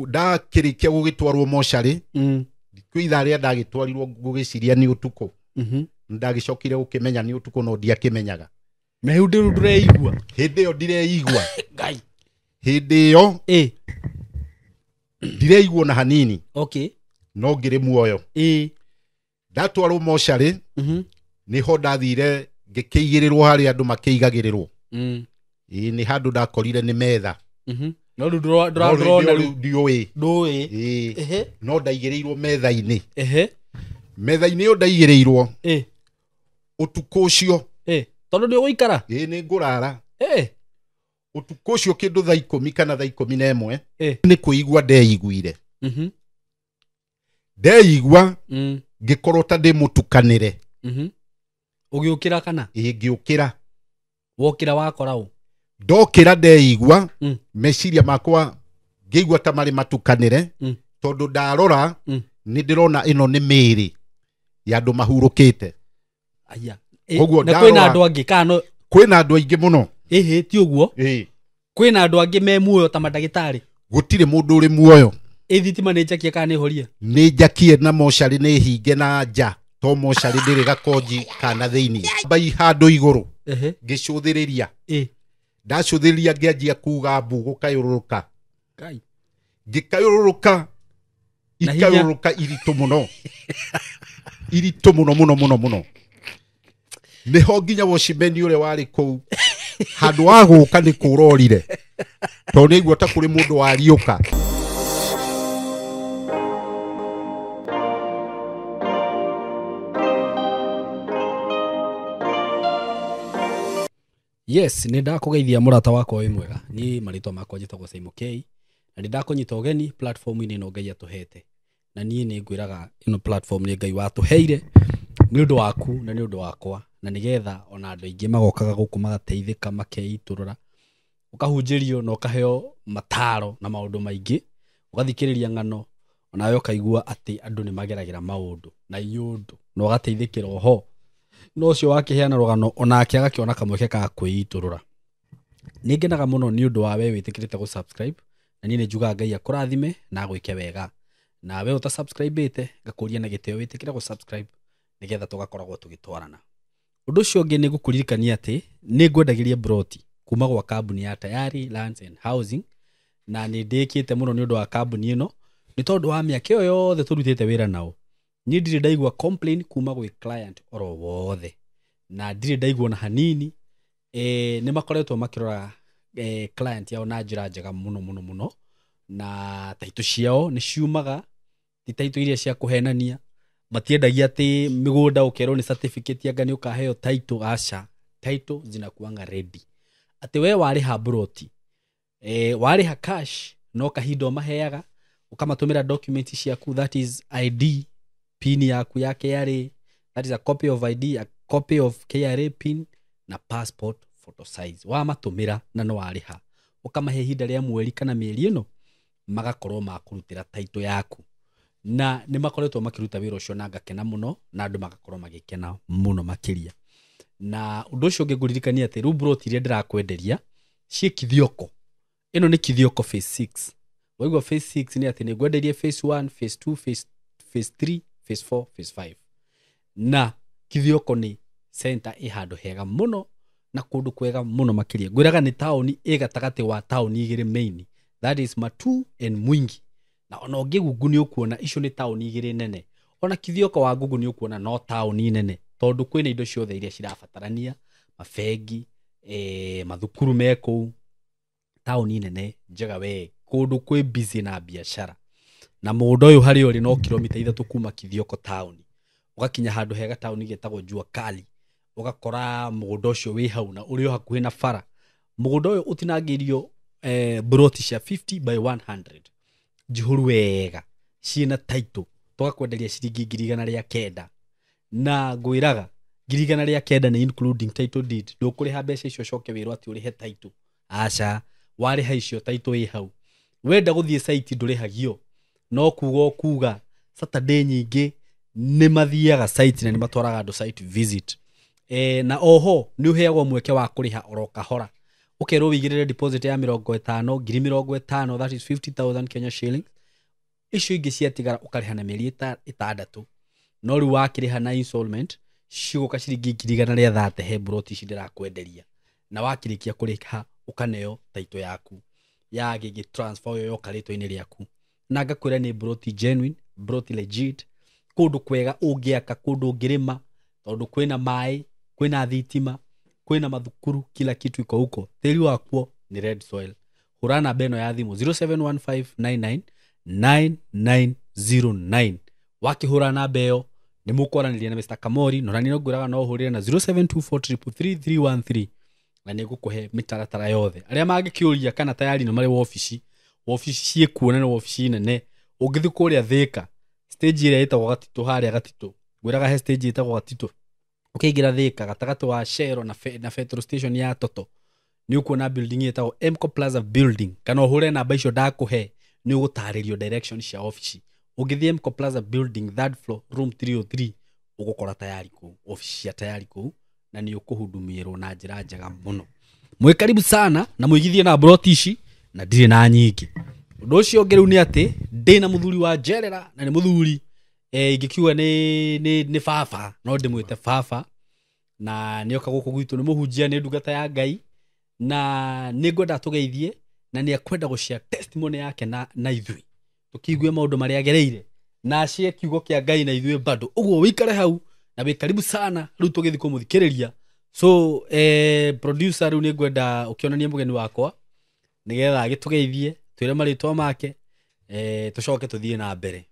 Da kirikia gugitwarwo moshari kwitha ria ndagitwarirwo gugiciria ni utuko ndagicokire gukimenya ni utuko no ndiakimenyaga mehundi ndureigua hindi yo ndireigua ngai hindi yo ndireigua na hanini okay no ngiri muoyo ndatwarwo moshari niho ndathire ngikigirirwo hari andu makeigagirirwo ni handu ndakorire ni metha no ndurona ndioi no ndaigirirwo metha-ini metha-ini yo ndaigirirwo utuko ucio tondu ni guikara ni ngurara utuko ucio kindu thaa 10 kana thaa 11 ni kuigua ndeiguire ndeigua ngikorwo ta ndi mutukanire ugiukira kana ngiukira wokira wakora u ndokira ndeigua meciria makwa ngĩigua ta marĩ matukanĩre tondũ ndarora nĩ ndĩrona ĩno nĩ mĩĩrĩ ya andũ mahurũkĩte aya na kwĩna andũ angĩ kana kwĩna andũ aingĩ mũno ti ũguo kwĩna andũ angĩ me muoyo ta mandagĩtarĩ gũtirĩ mũndũ ũrĩ muoyo thitima nĩ njakie kana nĩ horie nĩ njakie na mocarĩ nĩ hinge na nja to mocarĩ ndĩrĩ gakonji kana thĩinĩ mbai handũ igũrũ ngĩcũthĩrĩria ndacũthĩrĩria ngĩanjia kuga mbu gũkayũrũrũka ngĩkayũrũrũka ikayũrũrũka iritũ mũno nĩho nginya wocimeni ũrĩa warĩ kũu handũ wa gũka nĩ kũrorire tondũ nĩiguo ta kũrĩ mũndũ wariũka yes ni ndakugeithia murata wakwa wi mwega ni marito makwa njitagwo Simon K na ndi ndakunyita ugeni platform ini no Ngai atuhete na ni ngwiraga ino platform ni Ngai watuheire ni undu waku na ni undu wakwa na nigetha ona andu aingi magokaga guku magateithika makeiturura ukahunjirio no kaheo mataro na maundu maingi ugathikiriria ngano ona yo kaigua ati andu ni mageragira maundu na yundu no ugateithikira oho no cio wakiheana rugano onake agakiona kamweke ka kwiiturura ningenaga muno ni undu wa we witikirite gu subscribe na ni njuga Ngai akurathime na gwike wega na we uta subscribe ite ngakuria na giteo witikire gu subscribe nigetha tugakoragwo tugitwarana undu cio ngi ni gukuririkania ati ni ngwendagiria broti kuma gwa kambuni ya Tayari Lands and Housing na ni ndikite muno ni undu wa kambuni ino ni tondu wa miaka yo yothe turutite wira nao ni ndire ndaigua complain kuma gwi client oro wothe na ndire ndaigua na hanini ni makoretwo makirora client yao na njira njega muno na taito ciao ni ciumaga ti taito iria cia kuhenania matiendagia ati migunda ukero ni certificate anga ni ukaheo taito acha taito zinakuanga ready ati we wari ha broti wari ha cash no kahindo maheaga ukamatumira documents ciaku that is ID pin yaku ya KRA that is a copy of ID a copy of KRA pin na passport photo size wa matumira na no wariha ukamahe hinda ria mweri kana mieri ino magakorwo makurutira taito yaku na ni makoretwo makiruta wira ucio na ngakena muno na andu magakorwo magikena muno makiria na undu ucio ngiguririkania ati ru broti ria ndirakwenderia cie kithioko ino ni kithioko phase 6 waigwa phase 6 ni ati ni ngwenderie phase 1 phase 2 phase 3 phase 4 phase 5 na kithioko ni center handu hega muno na kundu kwega muno makiria ngwiraga ni taoni igatagati wa taoni igiri main that is Matu and Mwingi na ona ngigugu ni ukuona icio ni taoni igiri nene ona kithioko wa ngugu ni ukuona no taoni nene tondu kwina indo ciothe iria cirabatarania mafegi mathukuru meko taoni nene njega we kundu kwi busy na biashara na mundu uyu hari uri no kilomita 3 kuma kithioko taoni ugakinya handu hega taoni getagwo Jua Kali ugakora mundu ucio wi hau na uri hakuhi na fara mundu uyu utinangirio broti cia 50 by 100 jihuru wega ciina taito tugakwenderia ciringi 100,000 na ngwiraga 100,000 ni including title deed ndukuriha mbeca icio coke wirwo ati urihe taito acha wariha icio taito wi hau wenda guthie site ndurihagio no kuga Saturday nyingi ni mathiaga site na ni matwaraga andu site visit na oho ni uheagwo mweke wa kuriha oro kahora ukerwo wigirire deposit ya 50,000 ngiri 50,000, that is 50,000 Kenya shillings. Icio ingĩ ciatigara ũkarĩha na mĩeri 6, no rĩu wakĩrĩha na installment cigũka ciringi 130 he broti ici ndirakwenderia, na wakĩrĩkia kũrĩha ũkaneo taito yaku ya gigi transfer yo karĩtwo-inĩ rĩaku, na ngakwĩra nĩ broti genuine, broti legit, kũndũ kwega ũngĩaka, kũndũ ũngĩrĩma, tondũ kwĩna maĩ, kwĩna thitima, kwĩna mathukuru, kila kitu iko huko. Tĩri wakuo ni red soil. Hũra namba ĩno ya thimũ 0715999909. Wakĩhũra namba ĩyo nĩ mũkwaranĩria na Mr. Kamori, no nani no ngwĩraga no ũhũrĩre na 0724333313 na nĩ ngũkũhe mĩtaratara yothe. Arĩa mangĩkĩũria kana tayari no marĩ wobici ciĩkuo na wobici nene, ũngĩthiĩ kũrĩa Thĩka stage ĩrĩa ĩtagwo Gatitũ, harĩa Gatitũ ngwĩraga he stage ĩtagwo Gatitũ, ũkĩingĩra Thĩka gatagatĩ wa Shell na petrol station ya Toto nĩ ũkuona building ĩtagwo Emco Plaza building, kana ũhũre namba icio ndakũhe nĩ ũgũtarĩrio direction cia ofici. Ũngĩthiĩ Emco Plaza building 3rd floor room 303 ũgũkora tayari kũu, ofici cia tayari kũu, na nĩ ũkũhudumirwo na njĩra njega mũno. Mwĩ karibu sana na mũigithie na broti ici na ndirĩ na nyingĩ. Ũndũ ũcio ũngĩ rĩu nĩ atĩ ndĩna mũthuri wa njerera, na nĩ mũthuri ingĩkiuga nĩ baba, no ndĩmwĩte baba, na nĩ oka gũkũ gwitũ nĩ mũhunjia, nĩ ndungata ya Ngai, na nĩ ngwenda tũgeithie, na nĩ akwenda gũshare testimony yake na ithuĩ tũkiigue maũndũ marĩa agereire na acie kiugo kĩa Ngai na ithuĩ bado. Ũguo wĩikare hau na wĩ karibu sana, rĩu tũgĩthiĩ kũmũthikĩrĩria. So producer rĩu nĩ ngwenda ũkĩonanie mũgeni wakwa nĩgetha agĩtũgeithie, twĩre marĩtwa make, tũcoke tũthiĩ na mbere.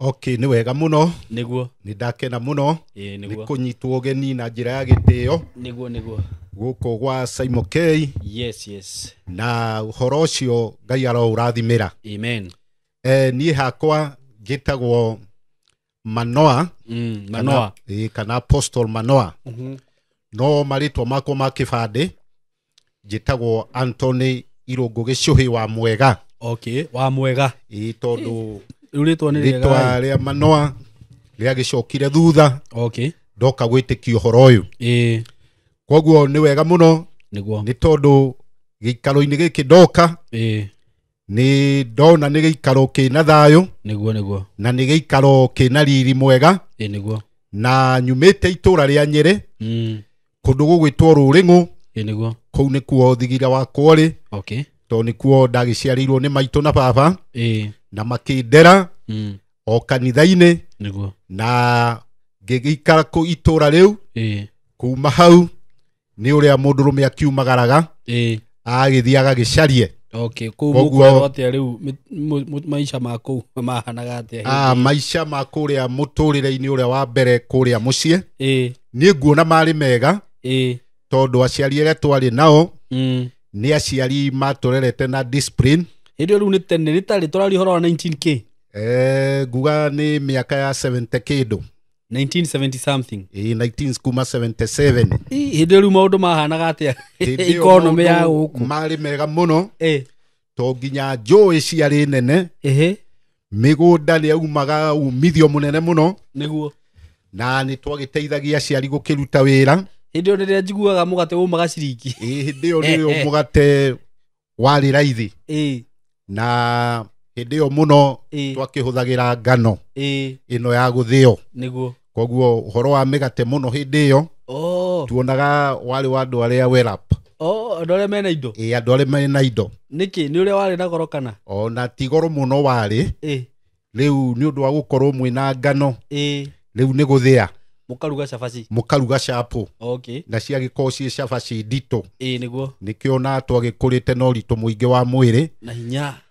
Okay, nĩ wega mũno. Nĩguo. Nĩ ndakena mũno. Nĩguo. Nĩ kũnyitwo ũgeni na njĩra ya gĩtĩo. Nĩguo. Gũkũ gwa Simon K. Yes. Na ũhoro ũcio Ngai aroũrathimĩra. Amen. Niĩ hakwa ngĩtagwo Manoa. Manoa. Kana Apostle Manoa. No marĩtwa makwa ma kĩbandĩ njĩtagwo Anthony Irũngũ Gĩcũhĩ wa Mwega. Okay, wa Mwega. Tondũ rĩtwa nĩ rĩega. Rĩtwa rĩa Manoa rĩa gĩcokire thutha. Okay. Ndoka gwĩtĩkia ũhoro ũyũ. Koguo nĩ wega mũno. Nĩguo. Nĩ tondũ gĩikaro-inĩ gĩkĩ ndoka. Nĩ ndona nĩ gĩikaro kĩna thayũ. Nĩguo. Na nĩ gĩikaro kĩna riri mwega. Nĩguo. Na nyumĩte itũra rĩa Nyĩrĩ. Kũndũ gũgwĩtwo Rũrĩng'ũ. Nĩguo. Kũu nĩkuo thigira wakwa ũrĩ. Okay. Tondũ nĩkuo ndagĩciarĩirwo nĩ maitũ na baba. Na makĩndera o kanitha-inĩ. Nĩguo. Na ngĩgĩikara kũ itũra rĩu. Kuma hau nĩ ũrĩa mũndũrũme akiumagaraga. Agĩthiĩ agagĩcarie. Okay, kũu mũkwĩrwo atĩa rĩu maica ma kũu mahanaga atĩa? Maica ma kũrĩa mũtũrĩre-inĩ ũrĩa wa mbere kũrĩa mũciĩ niĩ nguona marĩ mega, tondũ aciari arĩa twarĩ nao nĩ aciari matũrerete na discipline. Hĩndĩ ĩyo rĩu nĩ tene rĩtarĩ tũraria ũhoro wa 19K? Nguga nĩ mĩaka ya 70 kĩndũ. 1970 something. 19 kuma 77. Hĩndĩ ĩyo rĩu maũndũ mahanaga atĩa economy ya gũkũ? Marĩ mega mũno, to nginya njũĩ ciarĩ nene, mĩgũnda nĩ yaumaga umithio mũnene mũno. Nĩguo. Na nĩ twagĩteithagia aciari gũkĩruta wĩra. Hĩndĩ ĩyo rĩrĩa njiguaga mũgate umaga ciringi. Hĩndĩ ĩyo nĩyo mũgate warĩ raithi. Na hĩndĩ ĩyo mũno twakĩhũthagĩra ngano ĩno ya gũthĩo. Nĩguo. Koguo ũhoro wa mĩgate mũno hĩndĩ ĩyo tuonaga warĩ wa andũ arĩa werap. Andũ arĩa mena indo. Andũ arĩa mena indo. Nĩkĩ nĩ ũrĩa warĩ na goro kana? Ona ti goro mũno warĩ. Rĩu nĩ ũndũ wa gũkorwo mwĩna ngano. Rĩu nĩ gũthĩa. Mũkaruga cabaci. Mũkaruga capo. Okay. Na ciagĩkorwo ciĩ cabaci nditũ. Nĩguo. Nĩkĩo na twagĩkũrĩte na ũritũ mũingĩ wa mwĩrĩ.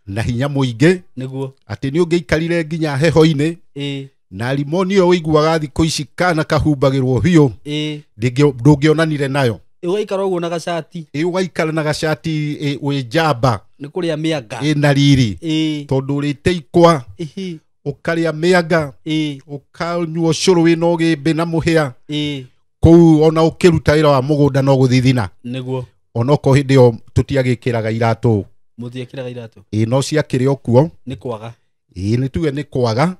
Na hinya mũingĩ. Nĩguo. Atĩ nĩ ũngĩikarire nginya heho-inĩ. Na limoni ĩyo ũiguaga thikũ ici kana kahumbagĩrwo biũ. Ndũngĩonanire nayo. Ũgaikara ũguo na gacati. Ũgaikara na gacati wĩ njamba. Nĩ kũrĩa mĩanga. Ĩna riri. Tondũ ũrĩte ikwa. Ũkarĩa mĩanga. Ũkanyua ũcũrũ wĩna ũgĩmbĩ na mũhĩa. Kũu ona ũkĩruta wĩra wa mũgũnda no gũthithina. Nĩguo. Ona okorwo hĩndĩ ĩyo tũtiagĩkĩraga iratũ. Mũtiekĩraga iratũ. No ciakĩrĩ o kuo. Nĩ kwaga. Nĩ tuge nĩ kwaga.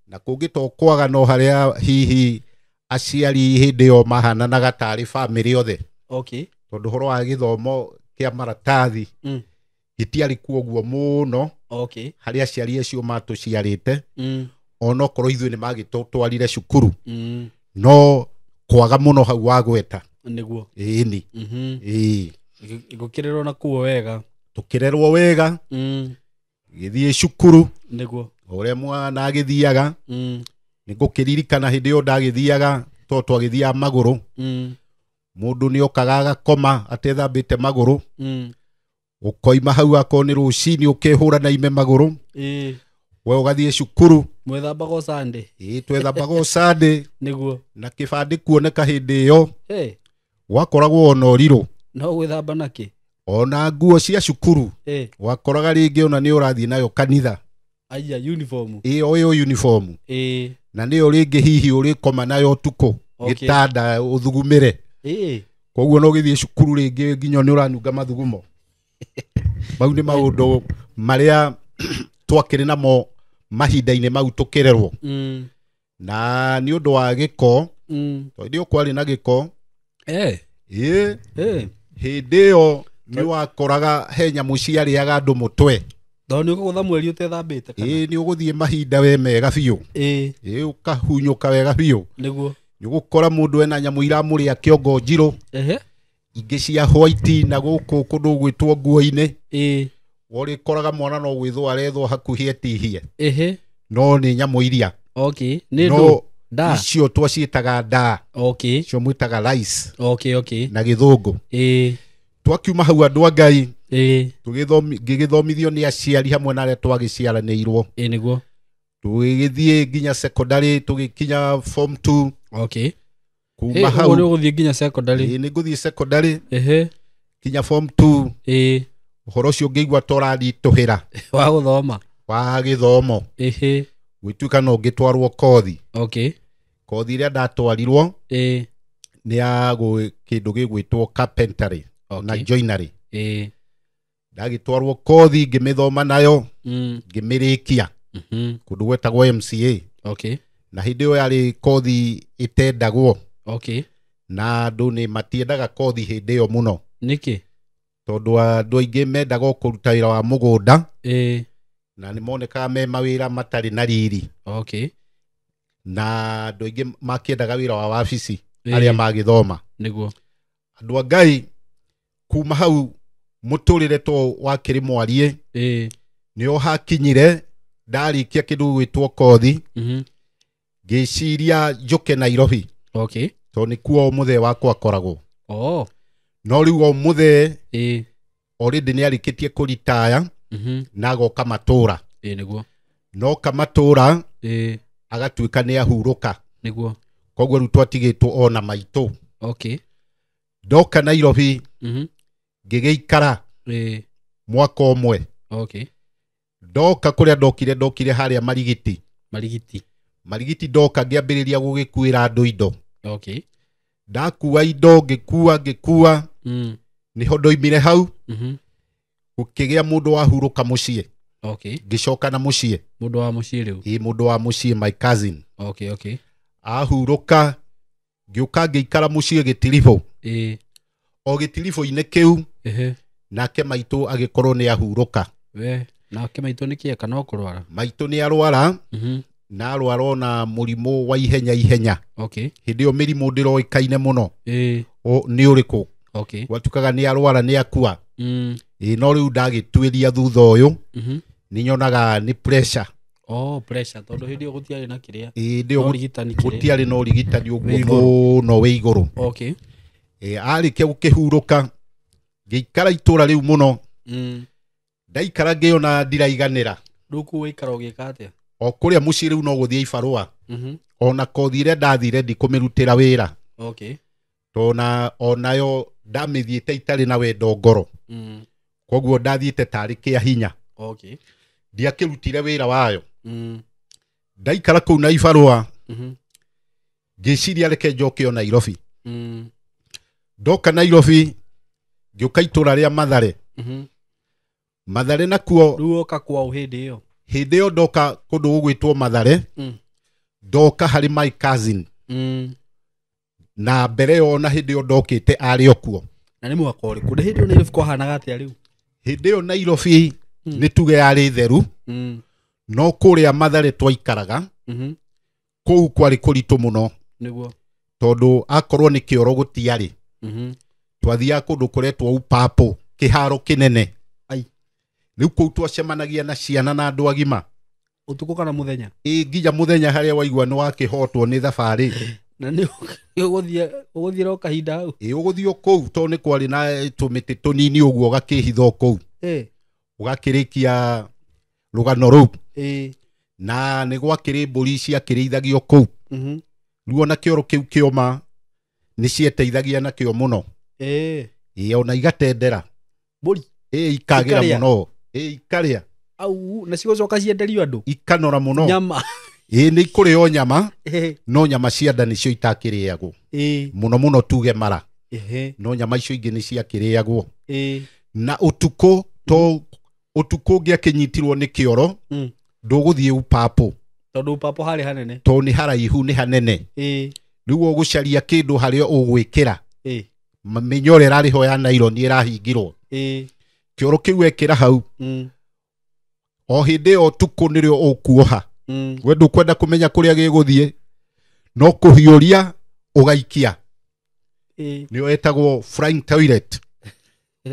Na kũngĩ to kwaga no harĩa hihi aciari hĩndĩ ĩyo mahananaga tarĩ bamĩrĩ othe. Okay. tondu horo wa githomo kia maratathi gitiari kuo guo muno hari aciari acio matuciarite ono korwo ithuĩ nĩ magĩtũtwarire cukuru no kwaga muno hau wa gweta niguo ĩni gũkĩrĩrwo na kuo wega tũkĩrerwo wega gĩthiĩ cukuru niguo ũrĩa mwana agĩthiaga nĩngũkĩririkana hĩndĩ ĩyo ndagĩthiaga to twagĩthiaga magũrũ mũndũ nĩ okaga agakoma atethambĩte magũrũ ũkoima hau akorwo nĩ rũcinĩ ũkehũra na ime magũrũ we ũgathiĩ cukuru mwethambaga Sunday twethambaga Sunday niguo na kĩbandĩ kuoneka hĩndĩ ĩyo wakoragwo ona ũrirũ no gwĩthamba nakĩ ona nguo cia cukuru wakoraga rĩngĩ ona nĩ ũrathiĩ nayo kanitha aya uniform oyo uniform na nĩyo rĩngĩ hihi ũrĩkoma nayo ũtukũ gĩtanda ũthugumĩre koguo no gĩthiĩ cukuru rĩngĩ nginya nĩ ũranunga mathugumo mau nĩ maũndũ marĩa twakĩrĩ namo mahinda-inĩ mau tũkĩrerwo na nĩ ũndũ wa gĩko tondũ kwarĩ na gĩko hĩndĩ ĩyo nĩ wakoraga he nyamũ ciarĩaga andũ mũtwe tondũ nĩ ũgũtha mweri ũtethambĩte kana nĩ ũgũthiĩ mahinda we mega biũ ũkahunyũka wega biũ nĩguo nĩ ũgũkora mũndũ ena nyamũ iramũrĩa kĩongo njirũ ingĩ cia white na gũkũ kũndũ gwĩtwo nguo-inĩ ũrĩkoraga mwana no gwĩthwo arethwo hakuhĩ etihie no nĩ nyamũ iria no icio twaciĩtaga ndaa icio mwĩtaga rice na gĩthũngũ twakiuma hau andũ a Ngai ngĩgĩthomithio nĩ aciari hamwe na arĩa twagĩciaranĩirwo nĩguo tũgĩgĩthiĩ nginya secondary tũgĩkinya form 2 kuma hau nĩ ũgũthiĩ nginya secondary nĩ ngũthiĩ secondary kinya form 2 ũhoro ũcio ngĩigua toraritũhĩra wa gũthoma wa gĩthomo gwĩtuĩka no ngĩtwarwo kothi kothi ĩrĩa ndatwarirwo nĩ ya kĩndũ gĩgwĩtwo carpentry na joinery ndagĩtwarwo kothi ngĩmĩthoma nayo ngĩmĩrĩkia kũndũ gwetagwo MCA na hĩndĩ ĩyo yarĩ kothi ĩtendagwo na andũ nĩ matiendaga kothi hĩndĩ ĩyo mũno nĩkĩ tondũ andũ aingĩ mendaga kũruta wĩra wa mũgũnda na nĩ monekaga me mawĩra matarĩ na riri na andũ aingĩ makĩendaga wĩra wa wabici arĩa magĩthoma nĩguo andũ a Ngai kuma hau mũtũrĩre to wakĩrĩ mwarie nĩo hakinyire ndarĩkia kĩndũ gwĩtwo kothi ngĩciria njoke Nairobi tondũ nĩkuo mũthee wakwa akoragwo no rĩu o mũthee already nĩ arĩkĩtie kũritaya na agoka matũra no kamatũra agatuĩka nĩ ahurũka koguo rĩu twatigĩtwo ona maitũ ndoka Nairobi ngĩgĩikara mwaka ũmwe ndoka kũrĩa ndokire harĩa marigiti ndoka ngĩambĩrĩria gũgĩkuĩra andũ indo ndakua indo ngĩkua nĩho ndoimire hau gũkĩgĩa mũndũ wahurũka mũciĩ ngĩcoka na mũciĩ mũndũ wa mũciĩ rĩu mũndũ wa mũciĩ my cousin ahurũka ngĩũka ngĩikara mũciĩ Gĩtiribũ o Gĩtiribũ-inĩ kĩu nake maitũ agĩkorwo nĩ ahurũka nake maitũ nĩ kĩeka no kũrwara maitũ nĩ arwara na arwara na mũrimũ wa ihenya hĩndĩ ĩyo mĩrimũ ndĩroĩkaine mũno nĩ ũrĩkũ gwatuĩkaga nĩ arwara nĩ akua no rĩu ndagĩtuĩria thutha ũyũ nĩ nyonaga nĩ pressure tondũ hĩndĩ ĩyo gũtiarĩ na kĩrĩa gũtiarĩ na ũrigitani ũguo mũno wĩ igũrũ arĩkia gũkĩhurũka ngĩikara itũra rĩu mũno ndaikara ngĩona ndiraiganĩra ndũkũikara ũgĩka atĩa o kũrĩa mũciĩ rĩu no gũthiĩ ibarũa ona kothi ĩrĩa ndathire ndikũmĩrutĩra wĩra tona onayo ndamĩthiĩte itarĩ na wendo ngoro koguo ndathiĩte tarĩ kĩa hinya ndiakĩrutire wĩra wayo ndaikara kũu na ibarũa ngĩciria reke njoke o Nairobi ndoka Nairobi ngĩũka itũra rĩa Mathare nakuo rĩu oka kwao hĩndĩ ĩyo ndoka kũndũ gũgwĩtwo Mathare ndoka harĩ my cousin na mbere yo na hĩndĩ ĩyo ndokĩte arĩ okuo Na nĩ mwaka ũrĩkũ? Nĩ hĩndĩ ĩyo Nairobi kwahanaga atĩa rĩu? Hĩndĩ ĩyo Nairobi nĩ tuge yarĩ theru, no kũrĩa Mathare twaikaraga kũu kwarĩ kũritũ mũno, nĩguo tondũ akorwo nĩ kĩoro gũtiarĩ, twathiaga kũndũ kũretwo Upapo, kĩharo kĩnene. Rĩu kũu twacemanagia na ciana na andũ agima. Ũtukũ kana mũthenya? Nginya mũthenya harĩa waigua nĩ wakĩhotwo nĩ thabarĩ. Na nĩ ũgũthiĩ ro kahinda hau? Ũgũthiĩ kũu tondũ nĩ kwarĩ na tũmĩtĩ tũnini ũguo ũgakĩhitha kũu. Ũgakĩrĩkia rũgano rũu. Na nĩ gwakĩrĩ mbũri ciakĩrĩithagio kũu. Rĩu ona kĩoro kĩu kĩoma nĩ cieteithagia nakĩo mũno. Ona igatendera. Mbũri? Ikagĩra mũno. Ikarĩa. Au, na cigũcoka cienderio andũ? Ikanora mũno. Nyama? Nĩ ikũrĩo nyama, no nyama cia nda nĩcio itakĩrĩagwo. Mũno mũno tuge mara. No nyama icio ingĩ nĩ ciakĩrĩagwo. Na ũtukũ, to ũtukũ ũngĩakĩnyitirwo nĩ kĩoro, ndũgũthiĩ Upapo. Tondũ Upapo harĩ hanene? Tondũ nĩ haraihu, nĩ hanene. Rĩu ũgũcaria kĩndũ harĩa ũgwĩkĩra. Mĩnyore ĩrarĩho ya naironi ĩrahingirwo. Kĩoro kĩu ekĩra hau. O hĩndĩ ĩyo ũtukũ nĩrĩo ũkuoha. We ndũkwenda kũmenya kũrĩa gĩgũthiĩ, no kũhiũria ũgaikia. Nĩyo etagwo flying toilet.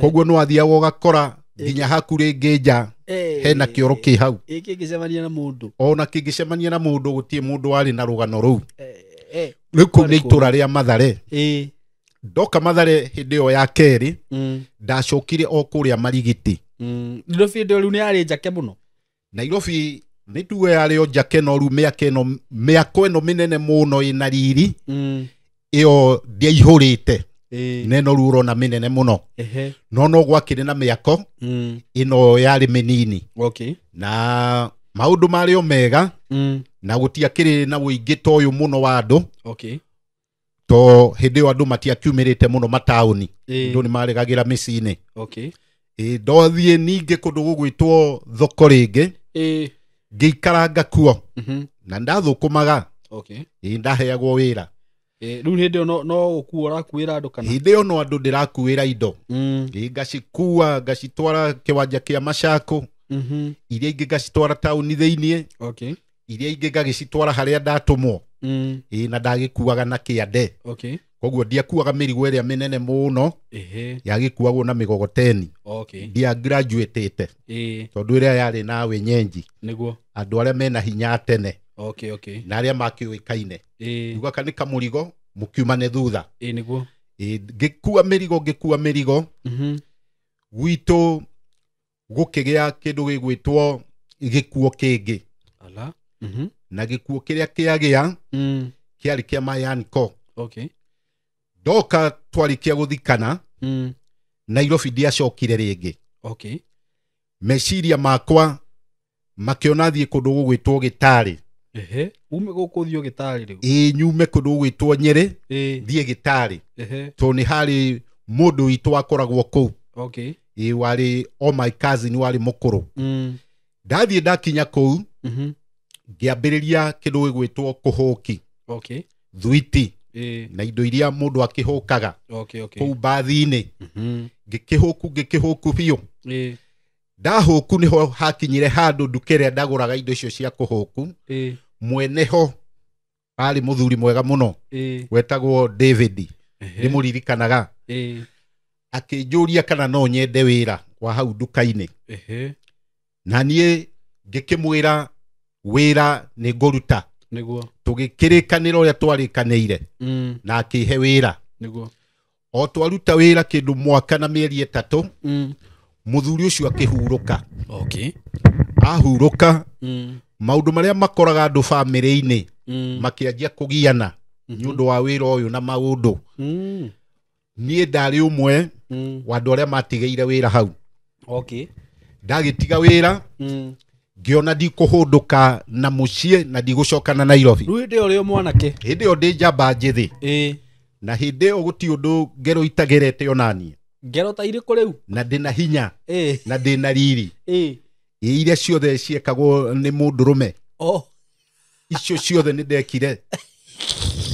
Koguo nĩ wathiaga ũgakora nginya haku rĩngĩ nja hena kĩoro kĩ hau. Kĩngĩcemania na mũndũ? Ona kĩngĩcemania na mũndũ, gũtirĩ mũndũ warĩ na rũgano rũu. Rĩu kũu nĩ itũra rĩa Mathare. Ndoka Mathare hĩndĩ ĩyo ya kerĩ, ndacokire o kũrĩa Marigiti. Nairobi hĩndĩ ĩyo rĩu nĩ yarĩ njake mũno? Nairobi nĩ tuge yarĩ o njake, no rĩu mĩako ĩno mĩnene mũno ĩna riri, ĩyo ndĩaihũrĩte. Neno rĩu ũrona mĩnene mũno. No gwakĩrĩ na mĩako, ĩno yarĩ mĩnini. Na maũndũ marĩ o mega, na gũtiakĩrĩ na ũingĩ ta ũyũ mũno wa andũ. To hĩndĩ ĩyo andũ matiakiumĩrĩte mũno mataũni, andũ nĩ maregagĩra mĩciĩ-inĩ. Ndathiĩ ningĩ kũndũ gũgwĩtwo thoko rĩngĩ, ngĩikaranga kuo na ndathũkũmaga. Ndaheagwo wĩra. Rĩu hĩndĩ ĩyo no gũkuo ũrakuĩra andũ kana? Hĩndĩ ĩyo no andũ ndĩrakuĩra indo. Ngacikua ngacitwara kĩwanja kĩa Macako, iria ingĩ ngacitwara taũni thĩiniĩ, iria ingĩ ngagĩcitwara harĩa ndatũmwo. Na ndagĩkuaga na kĩande. Koguo ndiakuaga mĩrigo ĩrĩa mĩnene mũno, yagĩkuagwo na mĩgogoteni. Ndia graduatĩte, tondũ ĩrĩa yarĩ na wenyenji, andũ arĩa mena hinya tene na arĩa makĩũĩkaine. Ugaka nĩ kamũrigo mũkiumane thutha. Ngĩkua mĩrigo gwitũ gũkĩgĩa kĩndũ gĩgwĩtwo gĩkuo kĩngĩ. Na gĩkuo kĩrĩa kĩagĩa kĩarĩ kĩa Mayanko. Ndoka twarĩkia gũthikana, Nairobi ndiacokire rĩngĩ. Meciria makwa makĩona thiĩ kũndũ gũgwĩtwo Gĩtarĩ. Ume gũkũ thiĩ Gĩtarĩ rĩu? Nyume kũndũ gũgwĩtwo Nyĩrĩ thiĩ Gĩtarĩ, tondũ nĩ harĩ mũndũ witũ wakoragwo kũu. Warĩ my cousin warĩ mũkũrũ. Ndathiĩ ndakinya kũu, ngĩambĩrĩria kĩndũ gĩgwĩtwo kũhũki, thwiti na indo iria mũndũ akĩhũkaga kũu mbathi-inĩ. Ngĩkĩhũku biũ. Ndahũku nĩho hakinyire handũ nduka ĩrĩa ndagũraga indo icio cia kũhũku. Mweneho arĩ mũthuri mwega mũno, wetagwo David, ndĩmũririkanaga. Akĩnjũria kana no nyende wĩra wa hau nduka-inĩ. Na niĩ ngĩkĩmwĩra wĩra nĩ ngũruta. Tũgĩkĩrĩkanĩra ũrĩa twarĩkanĩire, na akĩhe wĩra. O twaruta wĩra kĩndũ mwaka na mĩeri ĩtatũ, mũthuri ũcio akĩhurũka. Ahurũka, maũndũ marĩa makoraga andũ bamĩrĩ-inĩ makĩanjia kũgiana nĩ ũndũ wa wĩra ũyũ na maũndũ. Niĩ ndarĩ ũmwe wa andũ arĩa matigĩire wĩra hau. Ndagĩtiga wĩra, ngĩona ndikũhũndũka na mũciĩ na ndigũcoka na Nairobi. Rĩu hĩndĩ ĩyo ũrĩ o mwanake? Hĩndĩ ĩyo ndĩ njamba njĩthĩ. Na hĩndĩ ĩyo gũtirĩ ũndũ ngero itagerete onaniĩ. Ngero ta irĩkũ rĩu? Na ndĩna hinya na ndĩna riri, iria ciothe ciekagwo nĩ mũndũrũme, icio ciothe nĩ ndekire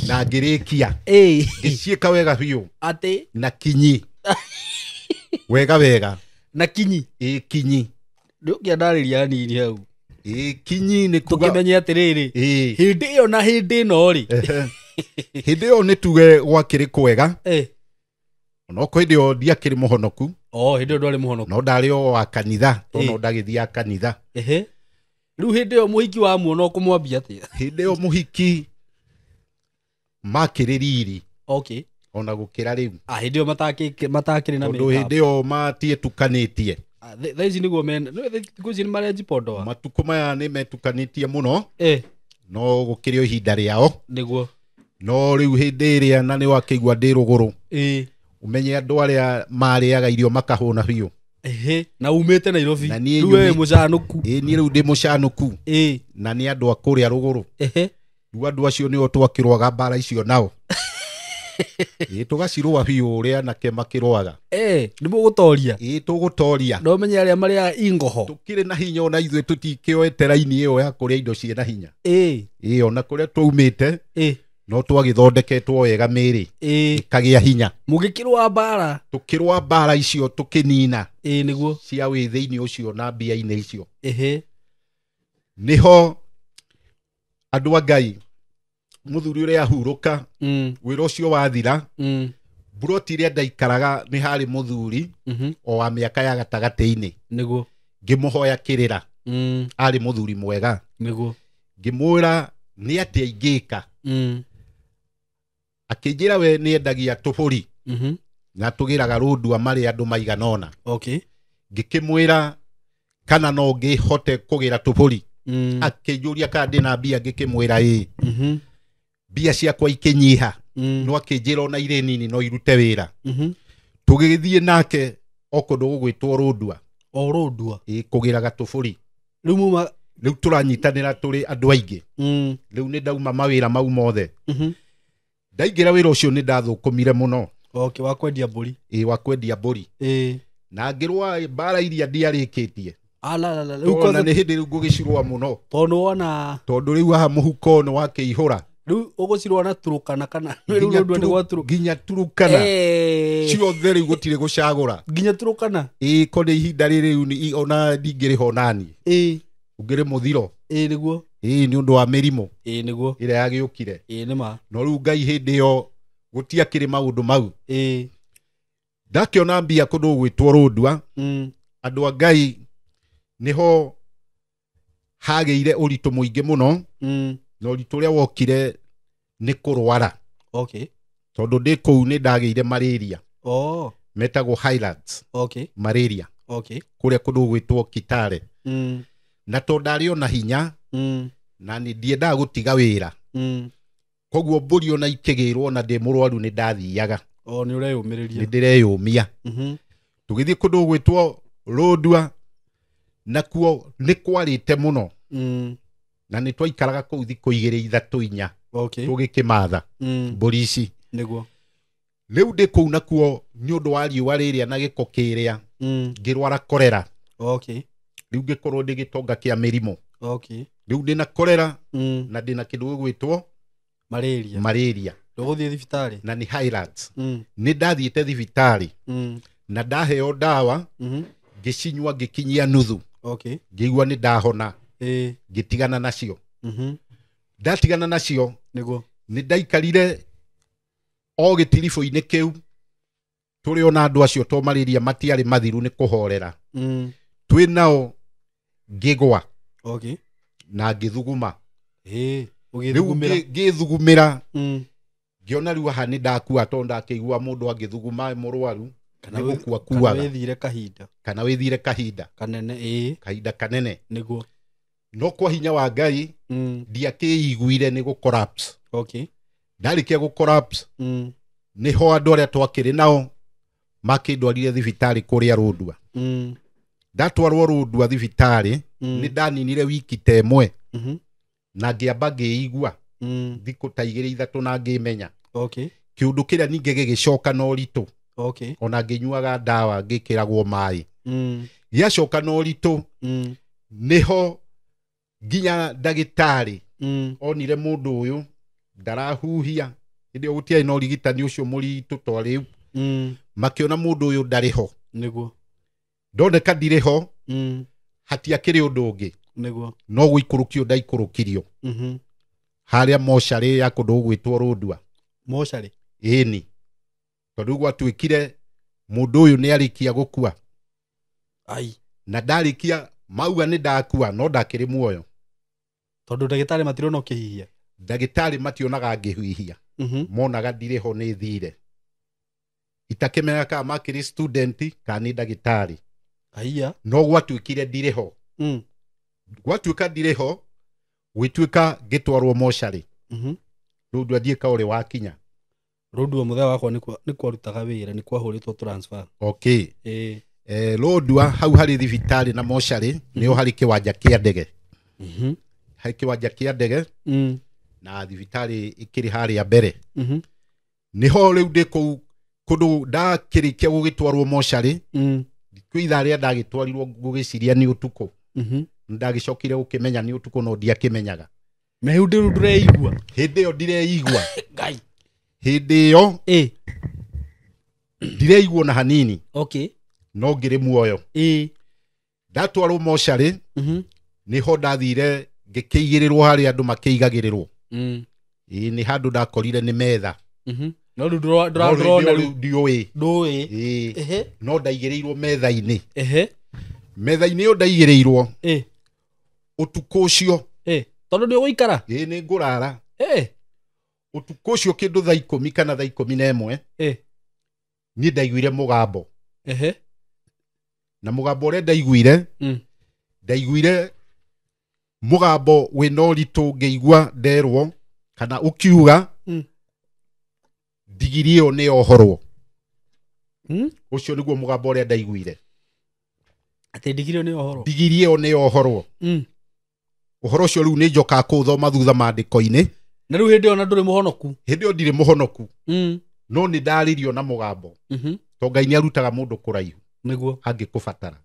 na ngĩrĩkia, ngĩciĩka wega biũ na kinyi. wega na kinyi kinyi ndio ndarĩria nini hau kinyi nĩ kuga tũkĩmenye atĩrĩrĩ hĩndĩ ĩyo na hĩndĩ ĩno rĩ hĩndĩ ĩyo nĩ tuge gwakĩrĩ kwega no hĩndĩ ĩyo ndiakĩrĩ mũhonoku hĩndĩ ĩyo ndwarĩ mũhonoku no ndarĩ o wa kanitha no ndagĩthiaga kanitha rĩu hĩndĩ ĩyo mũhiki wa muona ũkũmwambia atĩa hĩndĩ ĩyo mũhiki makĩrĩ riri ona gũkĩra rĩu hĩndĩ ĩyo matakĩrĩ na tondũ hĩndĩ ĩyo matiĩtukanĩtie thaa ici nĩguo thikũ ici nĩ marĩa njipondoa matukũ maya nĩ metukanĩtie mũno no gũkĩrĩ o ihinda rĩao nĩguo no rĩu hĩndĩ ĩrĩa na nĩ wakĩigua ndĩ rũgũrũ ũmenye andũ arĩa marĩaga irio makahũna biũ na umĩte Nairobi rĩu wĩ mũcanũku niĩ rĩu ndĩ mũcanũku na nĩ andũ a kũrĩa rũgũrũ rĩu andũ acio nĩo twakĩrũaga mbara icio nao tũgacirũa biũ ũrĩa anake makĩrũaga nĩ mũgũtoria tũgũtoria no menye arĩa marĩa ingoho tũkĩrĩ na hinya ona ithuĩ tũtikĩoete raini ĩyo ya kũrĩa indo ciĩ na hinya ona kũrĩa twaumĩte no twagĩthondeketwo wega mĩĩrĩ ĩkagĩa hinya mũgĩkĩrũa mbara tũkĩrũa mbara icio tũkĩnina nĩguo cia wĩthĩinĩ ũcio na mbia-inĩ icio nĩho andũ a Ngai mũthuri ũrĩa ahurũka wĩra ũcio wathira buroti ĩrĩa ndaikaraga nĩ harĩ mũthuri o wa mĩaka ya gatagatĩ-inĩ nĩguo ngĩmũhoya kĩrĩra arĩ mũthuri mwega nĩguo ngĩmwĩra nĩ atĩa ingĩka akĩnjĩra we nĩ endagia tũbũri na tũgĩraga rũndua marĩ andũ maigana ũna ngĩkĩmwĩra kana no ngĩhote kũgĩra tũbũri akĩnjũria kana ndĩ na mbia ngĩkĩmwĩra mbia ciakwa ikĩnyiha no akĩnjĩra ona irĩ nini no irute wĩra tũgĩgĩthiĩ nake o kũndũ gũgwĩtwo rũndua kũgĩraga tũbũri rĩu tũranyitanĩra tũrĩ andũ aingĩ rĩu nĩ ndauma mawĩra mau mothe ndaingĩra wĩra ũcio nĩ ndathũkũmire mũno wa kwendia mbũri wa kwendia mbũri na ngĩrũa mbara iria ndiarĩkĩtie ona nĩ hĩndĩ rĩu ngũgĩcirũa mũno tondũ rĩu haha mũhuko nĩ wakĩihũra rĩu ũgũcirũa na Turukana kana nginya Turukana ciothe rĩu gũtirĩ gũcagũra nginya Turukana konĩ ihinda rĩrĩ ona ndingĩrĩho nani ũngĩrĩ mũthiro nĩguo nĩ ũndũ wa mĩrimũ nĩguo ĩrĩa yagĩũkire nĩma no rĩu Ngai hĩndĩ ĩyo gũtiakĩrĩ maũndũ mau ndakĩona mbia kũndũ gwĩtwo rũndua andũ a Ngai nĩho hagĩire ũritũ mũingĩ mũno na ũritũ ũrĩa wokire nĩ kũrwara tondũ ndĩ kũu nĩ ndagĩire malaria metagwo highlands malaria kũrĩa kũndũ gwĩtwo Kitale na tondũ ndarĩ ona hinya na nĩ ndiendaga gũtiga wĩra koguo mbũri ona ikĩgĩrwo na ndĩ mũrwaru nĩ ndathiaga nĩ ndĩreyũmia tũgĩthiĩ kũndũ gwĩtwo rũndua nakuo nĩ kwarĩte mũno na nĩ twaikaraga kũu thikũ 2-3-4 tũgĩkĩmatha mbũri ici rĩu ndĩ kũu nakuo nĩ ũndũ wa riũa rĩrĩa na gĩko kĩrĩa ngĩrwara korera rĩu ngĩkorwo ndĩ gĩtonga kĩa mĩrimũ rĩu ndĩ na korera na ndĩ na kĩndũ gĩgwĩtwo malaria ndũgũthiĩ thibitarĩ na nĩ highlands nĩ ndathiĩte thibitarĩ na ndaheo ndawa ngĩcinyua ngĩkinyia nuthu ngĩigua nĩ ndahona ngĩtigana nacio ndatigana nacio nĩ ndaikarire o gĩtiribũ-inĩ kĩu tũrĩ ona andũ acio to malaria matiarĩ mathiru nĩ kũhorera twĩ nao ngĩgwa na ngĩthuguma rĩu ngĩthugumĩra ngĩona rĩu haha nĩ ndakua tondũ ndakĩigua mũndũ angĩthuguma mũrwaru kana gũkua kuaga kana wĩthire kahinda kanene no kwa hinya wa Ngai ndiakĩiguire nĩ gũ-collapse ndarĩkia gũ-collapse nĩho andũ arĩa twakĩrĩ nao makĩndwarire thibitarĩ kũrĩa rũndua ndatwarwo rũndua thibitarĩ nĩ ndaninire wiki ta ĩmwe na ngĩamba ngĩigua thikũ ta 2-3 na ngĩmenya kĩũndũ kĩrĩa ningĩ gĩgĩcoka na ũritũ ona ngĩnyuaga ndawa ngĩkĩragwo maĩ gĩacoka na ũritũ nĩho nginya ndagĩtarĩ onire mũndũ ũyũ ndarahuhia hĩndĩ ĩyo gũtiarĩ na ũrigitani ũcio mũritũ ta rĩu makĩona mũndũ ũyũ ndarĩ ho niguo ndoneka ndirĩ ho hatiakĩrĩ ũndũ ũngĩ niguo no gũikũrũkio ndaikũrũkirio harĩa mocarĩ ya kũndũ gwĩtwo Rũndua mocarĩ ĩni tondũ gwatuĩkire mũndũ ũyũ nĩ arĩkia gũkua ai na ndarĩkia mauga nĩ ndakua no ndakĩrĩ muoyo tondũ ndagĩtarĩ matirona ũkĩhihia ndagĩtarĩ mationaga ngĩhihia monaga ndirĩ ho nĩ thire itakĩmenya kana makĩrĩ student kana nĩ ndagĩtarĩ aiya no gwatuĩkire ndirĩ ho gwatuĩka ndirĩ ho gwĩtuĩka ngĩtwarwo mocarĩ Rũndua ndiĩ kaũrĩ wakinya Rũndua mũthee wakwa nĩ kwarutaga wĩra nĩ kwahũrĩtwo transfer okay Rũndua hau harĩ thibitarĩ na mocarĩ nĩho harĩ kĩwanja kĩa ndege harĩ kĩwanja kĩa ndege na thibitarĩ ĩkĩrĩ harĩa mbere nĩho rĩu ndĩ kũu kũndũ ndakĩrĩkia gũgĩtwarwo mocarĩ kwĩ ithaa rĩrĩa ndagĩtwarirwo gũgĩciria nĩ ũtukũ ndagĩcokire gũkĩmenya nĩ ũtukũ no ndiakĩmenyaga na hĩndĩ ĩyo ndũreigua hĩndĩ ĩyo ndireigua ngai hĩndĩ ĩyo ndireigua na hanini okay no ngĩrĩ muoyo ndatwarwo mocarĩ nĩho ndathire ngĩkĩigĩrĩrwo harĩa andũ makĩigagĩrĩrwo nĩ handũ ndakorire nĩ metha no ndũrona ndiũĩ no ndaigĩrĩirwo metha-inĩ metha-inĩ ĩyo ndaigĩrĩirwo ũtukũ ũcio tondũ nĩ ũgũikara nĩ ngũrara ũtukũ ũcio kĩndũ thaa 10 kana thaa 11 niĩ ndaiguire mũgambo na mũgambo ũrĩa ndaiguire mũgambo wĩna ũritũ ngĩigua nderwo kana ũkiuga ndigiri ĩyo nĩ yohorwo ũcio nĩguo mũgambo ũrĩa ndaiguire atĩ ndigiri ĩyo nĩ yohorwo ũhoro ũcio rĩu nĩ njokaga kũũthoma thutha maandĩko-inĩ na rĩu hĩndĩ ĩyo na ndũrĩ mũhonoku hĩndĩ ĩyo ndirĩ mũhonoku no nĩ ndarĩrio na mũgambo to Ngai nĩ arutaga mũndũ kũraihu nĩguo angĩkũbatara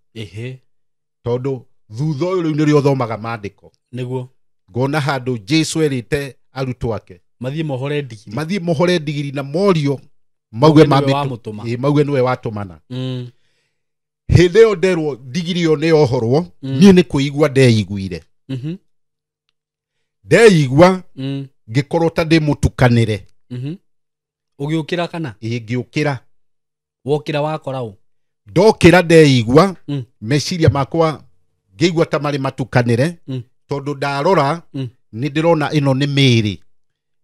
tondũ thutha ũyũ rĩu nĩrĩo thomaga maandĩko nĩguo ngona handũ Jesũ erĩte arutwo ake mathiĩ mohore ndigiri na morio mauge nĩwe watũmana hĩndĩ ĩyo nderwo ndigiri ĩyo nĩ yohorwo niĩ nĩ kwĩigua ndeiguire ndeigua ngĩkorwo ta ndĩ mũtukanĩre ũgĩũkĩra kana ngĩũkĩra wokĩra wakora ũ ndokĩra ndeigua meciria makwa ngĩigua ta marĩ matukanĩre tondũ ndarora nĩ ndĩrona ĩno nĩ mĩĩrĩ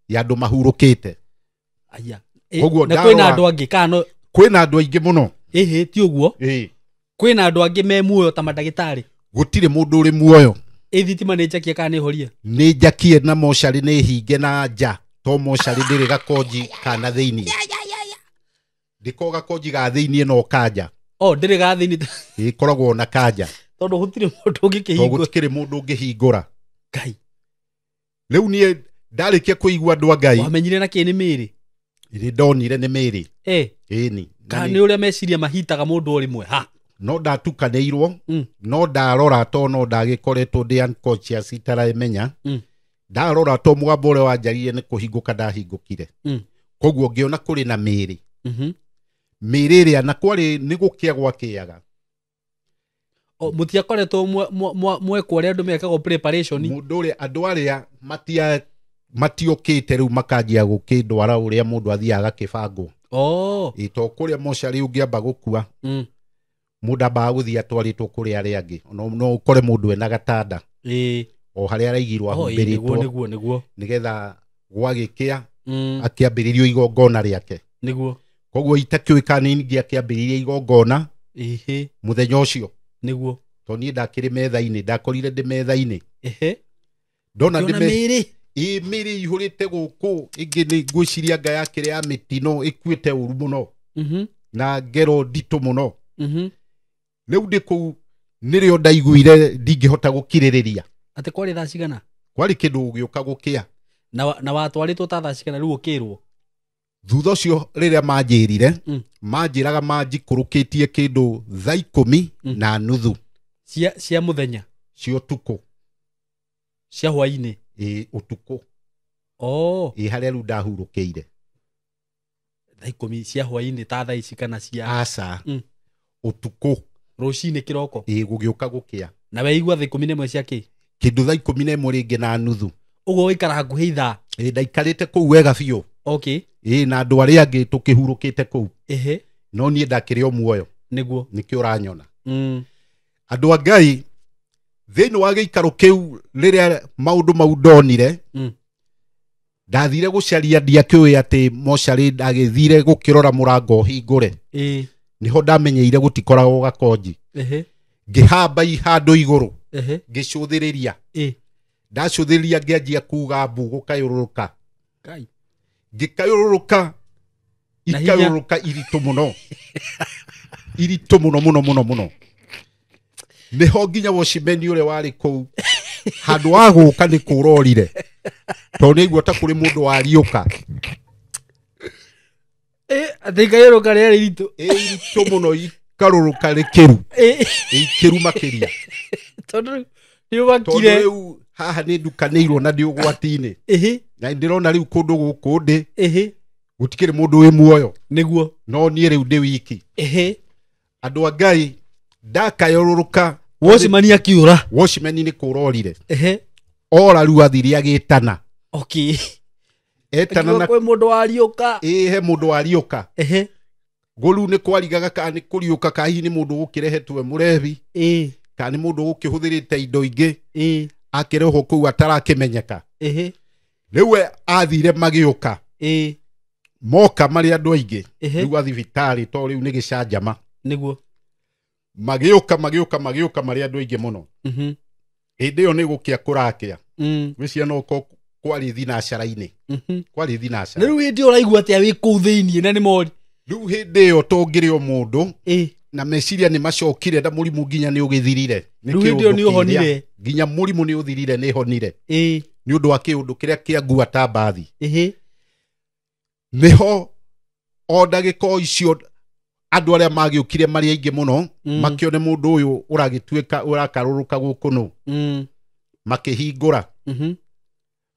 ya andũ mahurũkĩte koguo kwĩna andũ angĩ kana kwĩna andũ aingĩ mũno ti ũguo kwĩna andũ angĩ me muoyo ta mandagĩtarĩ gũtirĩ mũndũ ũrĩ muoyo thitima nĩ njakie kana nĩ horie nĩ njakie na mocarĩ nĩ hinge na nja to mocarĩ ndĩrĩ gakonji kana thĩinĩ ndĩko gakonji ga thĩinĩ no kanja ndĩrĩ ga thĩinĩ ĩkoragwo na kanja tondũ gũtirĩ mũndũ ũngĩkĩhingũra gũtirĩ mũndũ ũngĩhingũra Ngai rĩu niĩ ndarĩkia kũigua andũ a Ngai wamenyire na kĩ nĩ mĩĩrĩ nĩ ndonire nĩ mĩĩrĩ ĩni kana nĩ ũrĩa meciria mahitaga mũndũ o rĩmwe no ndatukanĩirwo no ndarora to no ndagĩkoretwo ndĩ unconscious itaramenya ndarora to mũgambo ũrĩa wanjarire nĩ kũhingũka ndahingũkire koguo ngĩona kũrĩ na mĩĩrĩ mĩĩrĩ ĩrĩa na kwarĩ nĩ gũkĩa gwakĩaga mũtiakoretwo mwekwo ũrĩa andũ mekagwo preparation mũndũ ũrĩa andũ arĩa matiũkĩte rĩu makanjia gũkĩndwara ũrĩa mũndũ athiaga agakĩbangwo to kũrĩa mocarĩ ũngĩamba gũkua mũndũ ambaga gũthiĩ atwarĩtwo kũrĩ arĩa angĩ no ũkore mũndũ ena gatanda o harĩa araigirwo ahumbĩrĩtwo nĩgetha gwagĩkĩa akĩambĩrĩrio igongona rĩake koguo itakĩũĩka nĩ ingĩakĩambĩrĩria igongona mũthenya ũcio to niĩ ndakĩrĩ metha-inĩ ndakorire ndĩ metha-inĩ ndona mĩĩrĩ ihũrĩte gũkũ ĩngĩ nĩ ngwĩciria nga yakĩrĩ ya mĩtino ĩkuĩte ũru mũno na ngero nditũ mũno rĩu ndĩ kũu nĩrĩo ndaiguire ndingĩhota gũkirĩrĩria atĩ kwarĩ thaa cigana kwarĩ kĩndũ gĩũka gũkĩa na watwarĩtwo ta thaa cigana rĩu ũkĩrwo thutha ũcio rĩrĩa manjĩrire manjĩraga manjikũrũkĩtie kĩndũ thaa 10:30 cia mũthenya cia ũtukũ cia hwainĩ ũtukũ harĩa rĩu ndahurũkĩire thaa 10 cia hwainĩ ta thaa ici kana cia aca utuku rucini kiroko gugiuka gukia na weigua thaa 11 cia ki kindu thaa 11 ringi na nuthu ugo wikara hakuhi ithaa ndaikarite kuu wega biũ okay na andũ arĩa angĩ tũkĩhurũkĩte kũu no niĩ ndakĩrĩ o muoyo nĩguo nĩkĩo ũranyona andũ a Ngai thĩinĩ wa gĩikaro kĩu rĩrĩa maũndũ mau ndonire ndathire gũcaria ndiakĩũĩ atĩ mocarĩ ndagĩthire gũkĩrora mũrango hingũre niho ndamenyeire gũtikoragwo gakonji ngĩhamba handũ igũrũ ngĩcũthĩrĩria ndacũthĩrĩria ngĩanjia kuga mbu gũkayũrũrũka ngĩkayũrũrũka ikayũrũrũka iritũ mũno nĩho nginya wocimeni ũrĩa warĩ kũu handũ wa gũka nĩ kũrorire tondũ nĩaigua ta kũrĩ mũndũ wariũka atĩ ikayũrũka rĩarĩ iritũ iritũ mũno ikarũrũka rĩkĩru makĩria tondũ nĩũbakire rĩu haha nĩ ndukanĩirwo na ndĩ ũgwati-inĩ na ndĩrona rĩu kũndũ gũkũ ndĩ gũtikĩrĩ mũndũ wĩ muoyo nĩguo no niĩ rĩu ndĩ wiki andũ a Ngai ndakayũrũrũka wocimani akiura wocimani nĩ kũrorire ora rĩu athire agĩtana etana na kwĩ mũndũ wariũka he mũndũ wariũka ngũrũ nĩ kwarigaga kana nĩ kũriũka kana hihi nĩ mũndũ gũkĩrehetwo mũrebi kana nĩ mũndũ gũkĩhũthĩrĩte indo ingĩ akĩrehwo kũu atarakĩmenyeka rĩu we athire magĩũka moka marĩ andũ aingĩ rĩu athibitarĩ to rĩu nĩ gĩcanjama nĩguo magĩũka marĩ andũ aingĩ mũno hĩndĩ ĩyo nĩ gũkĩa kũrakĩa wĩcia no kwarĩ thinacara-inĩ kwarĩ thinacara rĩu hĩndĩ ĩyo ũraigua atĩa wĩ kũu thĩinĩ na nĩ mori rĩu hĩndĩ ĩyo to ngĩrĩ o mũndũ na meciria nĩ macokire na mũrimũ nginya nĩ ũgĩthirire rĩu hĩndĩ ĩyo nĩ ũhonire nginya mũrimũ nĩ ũthirire nĩ honire nĩ ũndũ wa kĩũndũ kĩrĩa kĩangua ta mbathi nĩho o ndagĩka icio andũ arĩa magĩũkire marĩ aingĩ mũno makĩone mũndũ ũyũ ũragĩtuĩka ũrakarũrũka gũkũ nũ makĩhingũra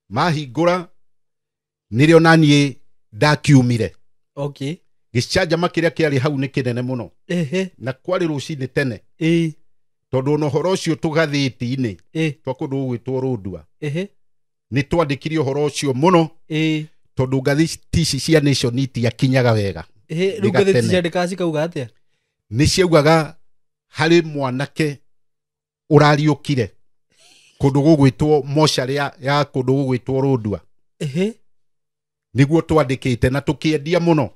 mahingũra nĩrĩo naniĩ ndakiumire gĩcanjama kĩrĩa kĩarĩ hau nĩ kĩnene mũno na kwarĩ rũcinĩ tene tondũ na ũhoro ũcio tũgathĩti-inĩ twa kũndũ gũgwĩtwo Rũndua nĩ twandĩkire ũhoro ũcio mũno tondũ ngathĩti ici cia Nation itiakinyaga wega rĩu ngathĩti ciandĩkaga cikauga atĩa nĩ ciaugaga harĩ mwanake ũrariũkire kũndũ gũgwĩtwo mocarĩ ya kũndũ gũgwĩtwo Rũndua nĩguo twandĩkĩte na tũkĩendia mũno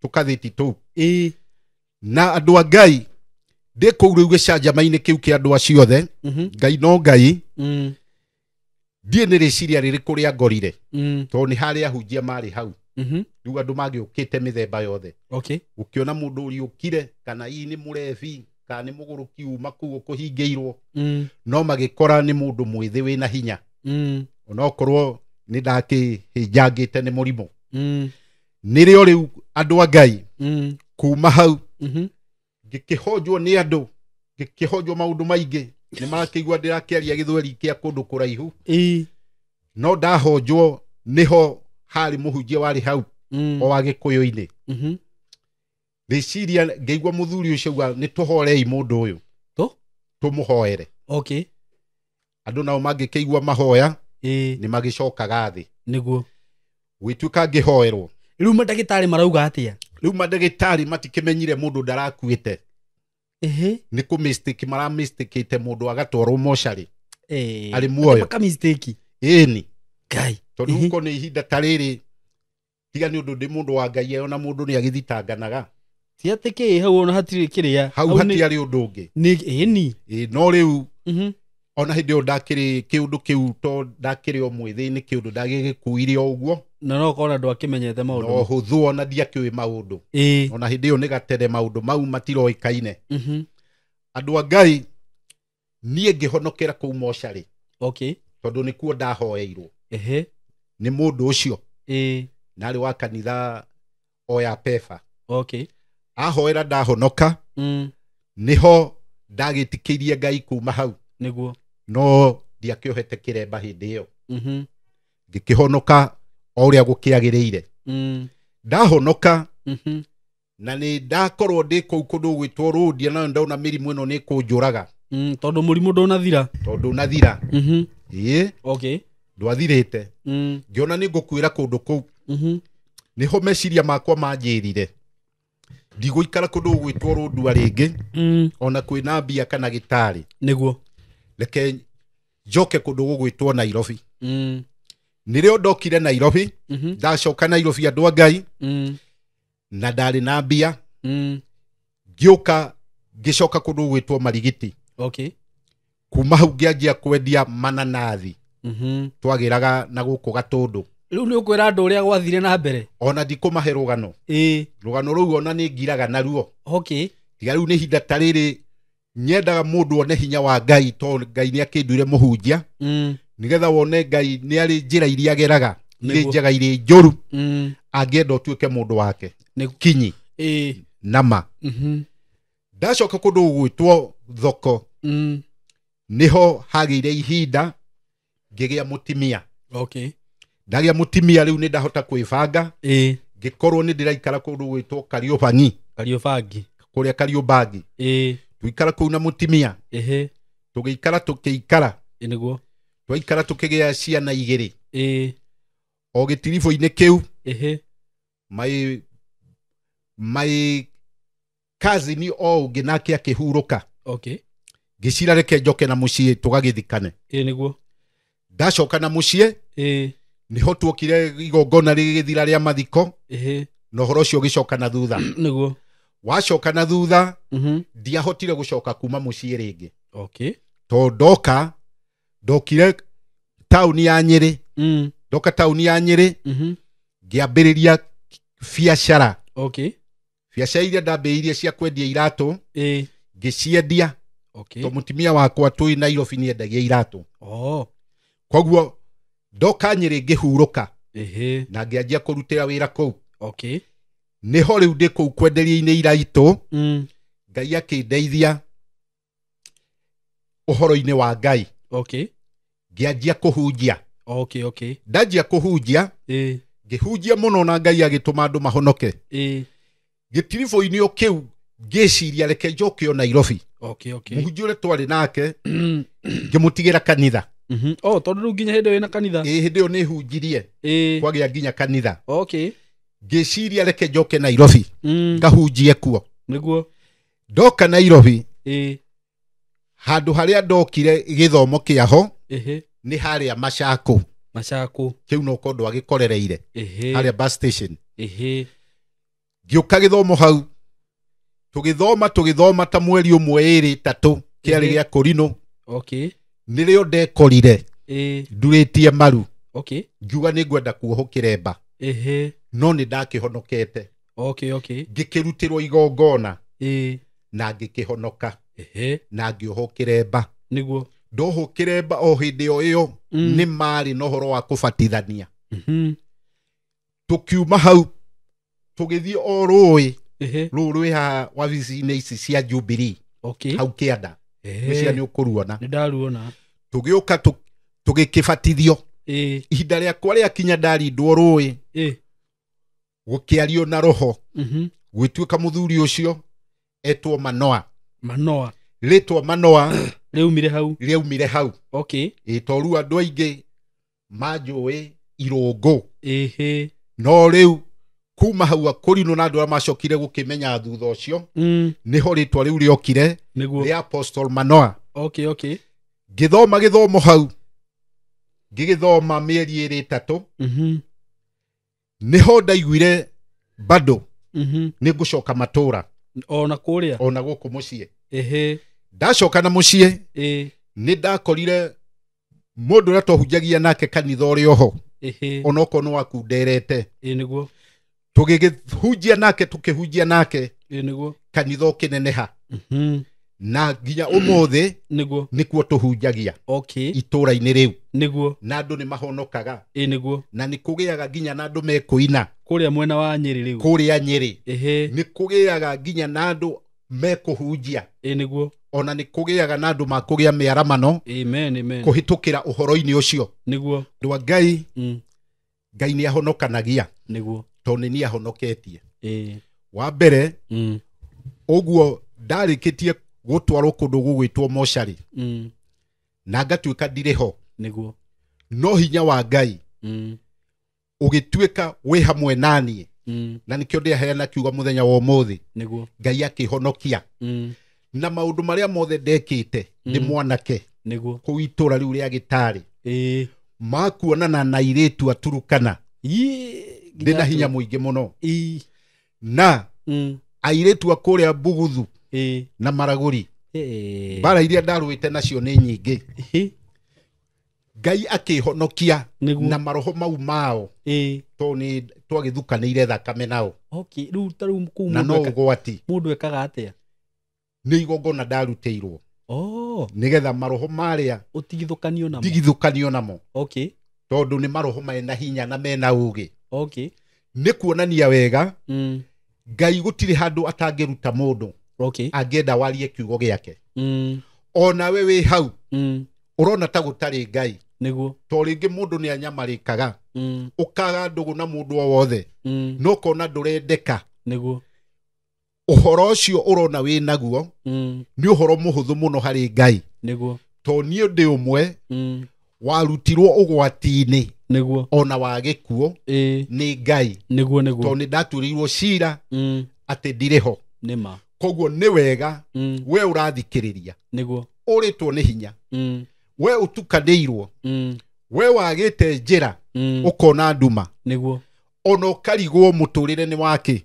tũkathĩti tũu na andũ a Ngai ndĩ kũu rĩu gĩcanjama-inĩ kĩu kĩa andũ acio othe Ngai no Ngai ndiĩ nĩ rĩciria rĩrĩkũ rĩa ngorire tondũ nĩ harĩ ahunjia marĩ hau rĩu andũ magĩũkĩte mĩthemba yothe gũkĩona mũndũ ũriũkire kana hihi nĩ mũrebi kana nĩ mũgũrũki uma kũu kũhingĩirwo no magĩkora nĩ mũndũ mwĩthĩ wĩna hinya onokorwo nĩ ndakĩhĩnjangĩte nĩ mũrimũ nĩrĩo rĩu andũ a Ngai kuma hau ngĩkĩhonjwo nĩ andũ ngĩkĩhonjwo maũndũ maingĩ nĩ marakĩigua ndĩrakĩaria gĩthweri kĩa kũndũ kũraihu no ndahonjwo nĩho harĩ mũhunjia warĩ hau o wa Gĩkũyũ-inĩ rĩciria ngĩigua mũthuri ũcio auga nĩ tũhorei mũndũ ũyũ tũmũhoere andũ nao mangĩkĩigua mahoya nĩ magĩcokaga thĩ nĩguo gwĩtuĩka ngĩhoerwo rĩu mandagĩtarĩ marauga atĩa rĩu mandagĩtarĩ matikĩmenyire mũndũ ndarakuĩte nĩ kũ mistake mara mistake mũndũ agatwarwo mocarĩ arĩ muoyo maka mistake ĩni Ngai tondũ uko nĩ ihinda ta rĩrĩ tiga nĩ ũndũ ndĩ mũndũ wa Ngai ona mũndũ nĩ agĩthitanganaga ti atĩ kĩ hau ona hatirĩ kĩrĩa hau hatiarĩ ũndũ ũngĩ ĩni no rĩu ona hĩndĩ ĩyo ndakĩrĩ kĩũndũ kĩu to ndakĩrĩ o mwĩthĩ-inĩ kĩũndũ ndagĩgĩkuire o ũguo na no kona andũ akĩmenyete maũndũ no hũthũ ona ndiakĩũĩ maũndũ ona hĩndĩ ĩyo nĩ gatere maũndũ mau matiroĩkaine andũ a Ngai niĩ ngĩhonokera kũu mocarĩ tondũ nĩkuo ndahoeirwo nĩ mũndũ ũcio narĩ wa kanitha o ya Pefa ahoera ndahonoka nĩho ndagĩtikĩirie Ngai kuma hau nĩguo no ndiakĩohete kĩremba hĩndĩ ĩyo ngĩkĩhonoka o ũrĩa gũkĩagĩrĩire ndahonoka na nĩ ndakorwo ndĩ kũu kũndũ gwĩtwo Rũndia na ndona mĩrimũ ĩno nĩ kũnjũraga tondũ mũrimũ ndũnathira okay ndwathirĩte ngĩona nĩ ngũkwĩra kũndũ kũu nĩho meciria makwa manjĩrire ndigũikara kũndũ gwĩtwo Rũndua rĩngĩ ona kwĩna mbia kana gĩtarĩ nĩguo reke njoke kũndũ gũgwĩtwo Nairobi nĩrĩo ndokire Nairobi ndacoka Nairobi andũ a Ngai na ndarĩ na mbia ngĩũka ngĩcoka kũndũ gwĩtwo Marigiti okay kuma hau ngĩanjia kwendia mananathi twagĩraga na gũkũ Gatũndũ rĩu nĩ ũkwĩra andũ ũrĩa gwathire na mbere ona ndikũmahe rũgano rũgano rũu ona nĩ ngiraga naruo okay tiga rĩu nĩ ihinda ta rĩrĩ nyendaga mũndũ one hinya wa Ngai to Ngai nĩ akĩnduire mũhunjia nigetha wone Ngai nĩ arĩ njĩra iria ageraga irĩ njega irĩ njũru angĩenda ũtuĩke mũndũ wake kinyi nama ndacoka kũndũ gwĩtwo Thoko niho hagĩire ihinda ngĩgĩa mũtimia okay ndagĩa mũtimia rĩu nĩ ndahota kwĩbanga ngĩkorwo nĩ ndĩraikara kũndũ gwĩtwo Kariobangi kũrĩa Kariobangi tuikara kũu na mũtimia tũgĩikara nĩguo twaikara tũkĩgĩa ciana igĩrĩ o gĩtiribũ-inĩ kĩu my cousin o ũngĩ nake akĩhurũka okay ngĩcira reke njoke na mũciĩ tũgagĩthikane nĩguo ndacoka na mũciĩ niho tuokire igongona rĩgĩthira rĩa mathiko na ũhoro ũcio ũgĩcoka na thutha nĩguo wacoka na thutha ndiahotire gũcoka kuma mũciĩ rĩngĩ okay to ndokire taũni ya Nyĩrĩ ndoka taũni ya Nyĩrĩ ngĩambĩrĩria biacara okay biacara iria ndambĩrĩirie cia kwendia iratũ ngĩciendia okay to mũtimia wakwa twĩ Nairobi nĩ endagia iratũ koguo ndoka Nyĩrĩ ngĩhurũka na ngĩanjia kũrutĩra wĩra kũu okay niho rĩu ndĩ kũu kwenderia-inĩ iraitũ Ngai akĩndeithia ũhoro-inĩ wa Ngai okay ngĩanjia kũhunjia okay ndanjia kũhunjia ngĩhunjia mũno na Ngai agĩtũma andũ mahonoke gĩtiribũ-inĩ o kĩu ngĩciria reke njoke o Nairobi okay mũhunjia ũrĩa twarĩ nake ngĩmũtigĩra kanitha tondũ rĩu nginya hĩndĩ ĩyo wĩna kanitha hĩndĩ ĩyo nĩ hunjirie kwagĩa nginya kanitha okay ngĩciria reke njoke Nairobi ngahunjie kuo nĩguo ndoka Nairobi handũ harĩa ndokire gĩthomo kĩaho nĩ harĩa Macakũ kĩu no kũndũ agĩkorereire harĩa bus station ngĩũka gĩthomo hau tũgĩthoma ta mweri ũmwe ĩrĩ tatũ kĩarĩ gĩa Korinũ okay nĩrĩo ndekorire ndurĩtie maru okay ngiuga nĩ ngwenda kuohwo kĩremba no nĩ ndakĩhonokete okay ngĩkĩrutĩrwo igongona na ngĩkĩhonoka na ngĩohwo kĩremba nĩguo ndohwo kĩremba o hĩndĩ o ĩyo nĩ marĩ na ũhoro wa kũbatithania tũkiuma hau tũgĩthiĩ o rũĩ rũĩ haha wabici-inĩ ici cia Jubilee hau kĩanda mĩcia nĩ ũkũruona nĩ ndaruona tũgĩũka tũgĩkĩbatithio ihinda rĩakwa rĩakinya ndarindwo rũĩ gũkĩario na roho gwĩtuĩka mũthuri ũcio etwo Manoa rĩtwa Manoa rĩaumire hau okay toru andũ aingĩ manjũĩ Irũngũ no rĩu kuma hau Korinũ na andũ arĩa macokire gũkĩmenya thutha ũcio nĩho rĩtwa rĩu rĩokire rĩa Apostle Manoa okay ngĩthoma gĩthomo hau ngĩgĩthoma mĩeri ĩrĩ tatũ nĩho ndaiguire bado nĩ ngũcoka matũra ona gũkũ mũciĩ ndacoka na mũciĩ nĩ ndakorire mũndũ ũrĩa twahunjagia nake kanitha ũrĩ oho onokorwo nĩ wakunderete nĩguo tũkĩhunjia nake kanitha ũkĩneneha na nginya ũmũthĩ nĩkuo tũhunjagia itũra-inĩ rĩu na andũ nĩ mahonokaga na nĩ kũgĩaga nginya na andũ mekũina kũrĩa mwena wa Nyĩrĩ rĩu kũrĩa Nyĩrĩ nĩ kũgĩaga nginya na andũ mekũhunjia ona nĩ kũgĩaga na andũ makũgĩa mĩaramano kũhĩtũkĩra ũhoro-inĩ ũcio andũ a Ngai Ngai nĩ ahonokanagia tondũ nĩ niĩ ahonoketie wa mbere oguo ndarikitie gutwarwo kundu gugwitwo moshari na ngatuika ndireho niguo no hinya wa Ngai ugituika wi hamwe nani na nikio ndiheana kiuga muthenya wa umuthi niguo Ngai akihonokia na maundu maria mothe ndekite ndi mwanake niguo ku itura riu ria Gitari makuonana na iretu aturukana ndina hinya muingi muno na airetu akuria Buguthu na Maraguri bara iria ndaruite nacio ni nyingi Ngai akihonokia na maroho mau mao to ni twagithukanire thakame nao riu taru na no ugwati mundu ekaga atia ni igongona ndaruteirwo nigetha maroho maria utigithukanio namo tondu ni maroho mena hinya na mena ugi ni kuonania wega Ngai gutiri handu atangiruta mundu angenda warie kiugo giake ona we wi hau urona ta gutari Ngai niguo to ringi mundu ni anyamarikaga ukaga ndugu na mundu o wothe no kona ndurendeka niguo uhoro ucio urona wi naguo ni uhoro muhuthu muno hari Ngai niguo to nie ndi umwe warutirwo ugwati-ini niguo ona wa gikuo ni Ngai niguo to ni ndaturirwo cira ati ndireho nima koguo ni wega we urathikiriria niguo uritwo ni hinya we utukanirwo we wagite njira ukona nduma niguo ono karigwo muturire-ini wake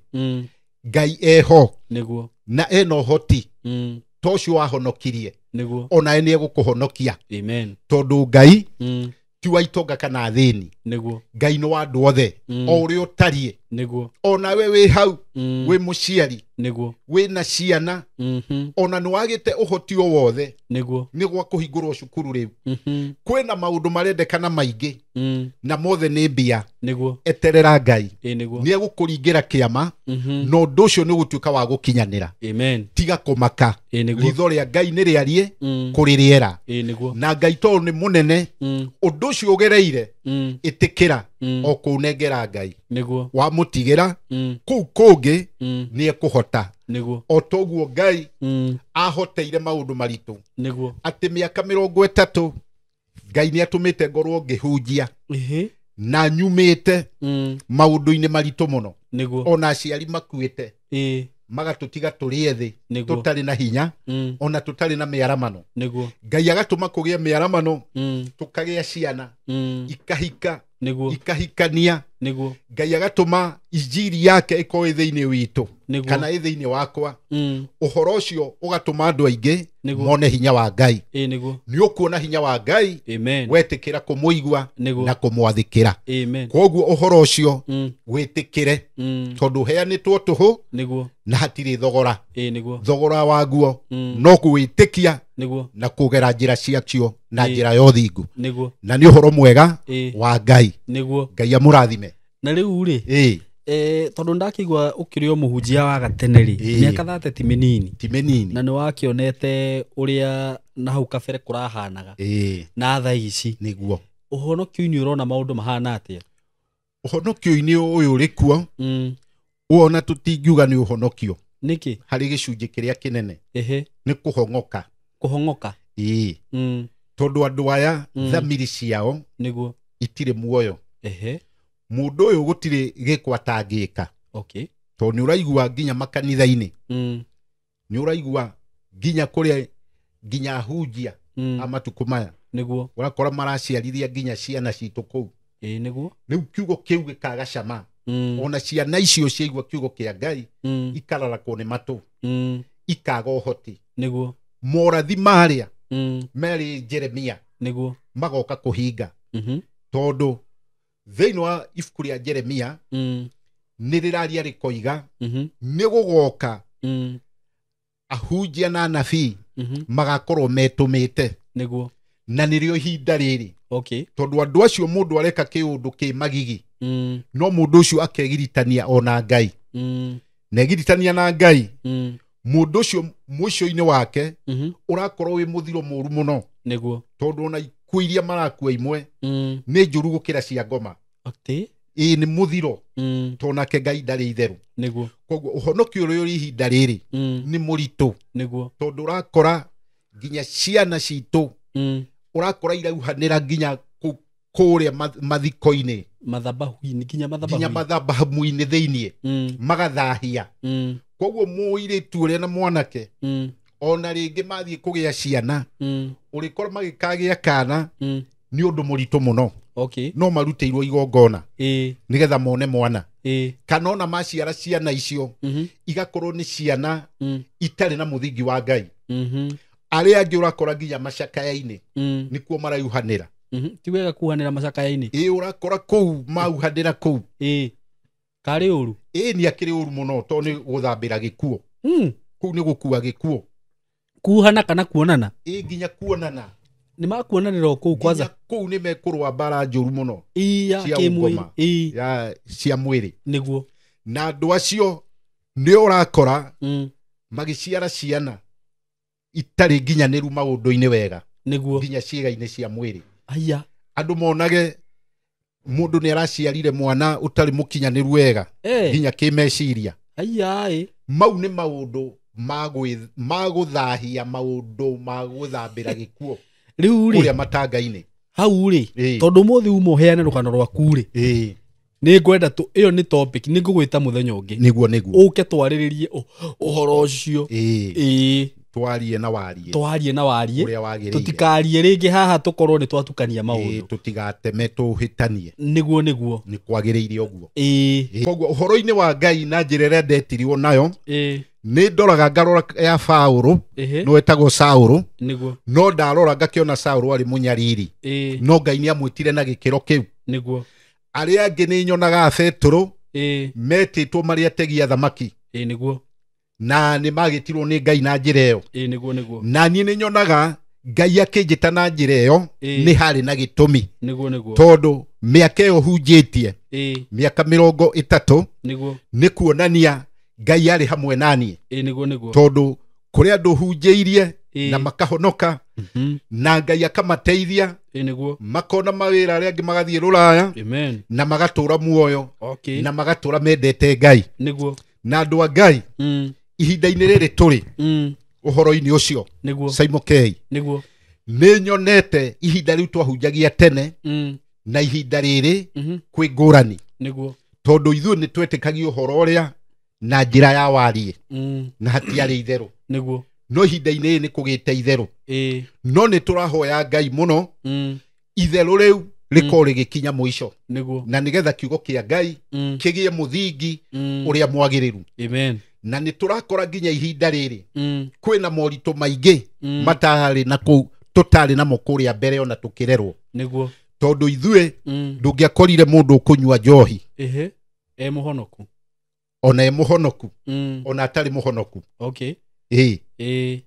Ngai eho niguo na eno hoti tocio wahonokirie niguo ona ene gukuhonokia amen tondu Ngai ti wa itonga kana thini niguo Ngai no andu othe o uri utarie niguo ona we wi hau wi muciari niguo wi na ciana ona ni wagite uhoti o wothe niguo ni gwa kuhingurwo cukuru riu kwina maundu marendekana maingi na mothe ni mbia niguo eterera Ngai niguo ni egukuringira kiama no ndu ucio ni gutuika wa gukinyanira amen tiga kumaka ritho ria Ngai ni riarie kuririera niguo na Ngai to ni munene undu ucio ugereire itikira o kunengera Ngai niguo wa mutigira kuu kungi ni ekuhota niguo o toguo Ngai ahoteire maundu maritu niguo ati miaka 30 Ngai ni atumite ngorwo ngihunjia na nyumite maundu-ini maritu muno niguo ona aciari makuite magatutiga turi thi tutari na hinya ona tutari na miaramano niguo Ngai agatuma kugie miaramano tukagia ciana ikahika niguo ikahikania niguo Ngai agatuma injiri yake ikoe thiini witu kana thiini wakwa uhoro ucio ugatuma andu aingi mone hinya wa Ngai niguo ni ukuona hinya wa Ngai amen wetikira kumuigua na kumwathikira amen koguo uhoro ucio witikire tondu heanitwo tuhu niguo na hatiri thogora niguo thogora waguo no kuwitikia niguo na kugera njira ciacio na njira ya uthingu niguo na ni uhoro mwega wa Ngai niguo Ngai amurathime na riu ri tondu ndakigwa ukirio muhunjia wa gateneri miaka 30 ti minini na ni wakionete uria na hau kabere kurahanaga na thaa ici niguo uhonokio-ini urona maundu mahana atia uhonokio-ini uyu uri kuo uona tutingiuga ni uhonokio niki hari gicunji kiria kinene ni kuhongoka tondu andu aya thamiri ciao niguo itire muoyo mundu uyu gutire gikwatangika to ni uraigua nginya makanitha-ini ni uraigua nginya kuria nginya hunjia amatuku maya niguo urakora maraciarithia nginya ciana citu kuu niguo riu kiugo kiu gikaga cama ona ciana icio ciaigua kiugo kia Ngai ikararakwo ni matu ikaga uhoti niguo morathi maria meri Jeremia niguo magoka kuhinga tondu thiini wa ibuku ria Jeremia ni riraria rikoiga ni gugoka ahunjia na anabii magakorwo metumite niguo na nirio ihinda riri tondu andu acio mundu areka kiundu ki magigi no mundu ucio akegiritania ona Ngai na egiritania na Ngai mundu ucio mwisho-ini wake urakorwo wi muthiro muru muno niguo tondu ona ikuo iria marakua imwe ni njuru gukira cia ngoma Nĩ mũthiro tonake Ngai ndarĩ itherũ nĩguo koguo ũhonokio ũrĩa ũrĩ ihinda rĩrĩ nĩ mũritũ nĩguo tondũ ũrakora nginya ciana citũ ũrakora irauhanĩra nginya kũrĩa mathiko-inĩ mathabahu-inĩ nginya mathabahu-inĩ thĩiniĩ magathahia koguo mũirĩtu ũrĩa na mwanake ona rĩngĩ mathiĩ kũgĩa ciana ũrĩkora magĩkagĩa kana nĩ ũndũ mũritũ mũno no marutĩirwo igongona nĩgetha mone mwana kana ona maciara ciana icio igakorwo nĩ ciana itarĩ na mũthingi wa Ngai arĩa angĩ ũrakora nginya macakaya-inĩ nĩkuo marauhanĩra ti wega kuhanĩra macakaya-inĩ ũrakora kũu mauhanĩra kũu karĩ ũru nĩ akĩrĩ ũru mũno tondũ nĩ gũthambĩra gĩkuo kũu nĩ gũkua gĩkuo kuhana kana kuonana nginya kuonana nĩ makuonanĩra kũu kwanza kũu nĩ mekũrũa mbara njũru mũno cia mwĩrĩ nĩguo na andũ acio nĩ ũrakora magĩciara ciana itarĩ nginyanĩru maũndũ-inĩ wega nĩguo nginya ciĩga-inĩ cia mwĩrĩ andũ monage mũndũ nĩ araciarire mwana ũtarĩ mũkinyanĩru wega nginya kĩmeciria mau nĩ maũndũ ma gũthahia maũndũ ma gũthambĩra gĩkuo kũrĩa matanga-inĩ hau rĩ tondũ mũthĩ uma ũheane rũgano rwaku rĩ nĩ ngwenda ĩyo nĩ topic nĩ ngũgwĩta mũthenya ũngĩ nĩguo ũke twarĩrĩrie ũhoro ũcio twarie na warie tũtikarie rĩngĩ haha tũkorwo nĩ twatukania maũndũ tũtigateme tũhĩtanie nĩguo nĩ kwagĩrĩire ũguo koguo ũhoro-inĩ wa Ngai na njĩra ĩrĩa ndetirirwo nayo nĩ ndoraga ngarora ya Paũlũ no etagwo Saũlũ no ndarora ngakĩona Saũlũ arĩ mũnyariri no Ngai nĩ amwĩtire na gĩkĩro kĩu arĩa angĩ nĩ nyonaga Petro metĩtwo marĩ ategi a thamaki na nĩ magĩtirwo nĩ Ngai na njĩra ĩyo na niĩ nĩ nyonaga Ngai akĩnjĩta na njĩra ĩyo nĩ harĩ na gĩtũmi tondũ mĩaka ĩyo hunjĩtie mĩaka 30 nĩ kuonania Ngai arĩ hamwe naniĩ tondũ kũrĩ andũ hunjĩirie na makahonoka na Ngai akamateithia makona mawĩra arĩa angĩ magathiĩ Rũraya na magatũra muoyo na magatũra mendete Ngai na andũ a Ngai ihinda-inĩ rĩrĩ tũrĩ ũhoro-inĩ ũcio Simon K nĩ nyonete ihinda rĩu twahunjagia tene na ihinda rĩrĩ kwĩ ngũrani tondũ ithuĩ nĩ twetĩkagia ũhoro ũrĩa na njĩra ya warie na hatiarĩ itherũ no ihinda-inĩ rĩrĩ nĩ kũgĩte itherũ no nĩ tũrahoya Ngai mũno itherũ rĩu rĩkorwo rĩgĩkinya mũico na nĩgetha kiugo kĩa Ngai kĩgĩe mũthingi ũrĩa mwagĩrĩru na nĩ tũrakora nginya ihinda rĩrĩ kwĩna moritũ maingĩ matarĩ na kũu tũtarĩ namo kũrĩa mbere ona tũkĩrerwo tondũ ithuĩ ndũngĩakorire mũndũ ũkũnyua njohi mũhonoku ona mũhonoku ona atarĩ mũhonoku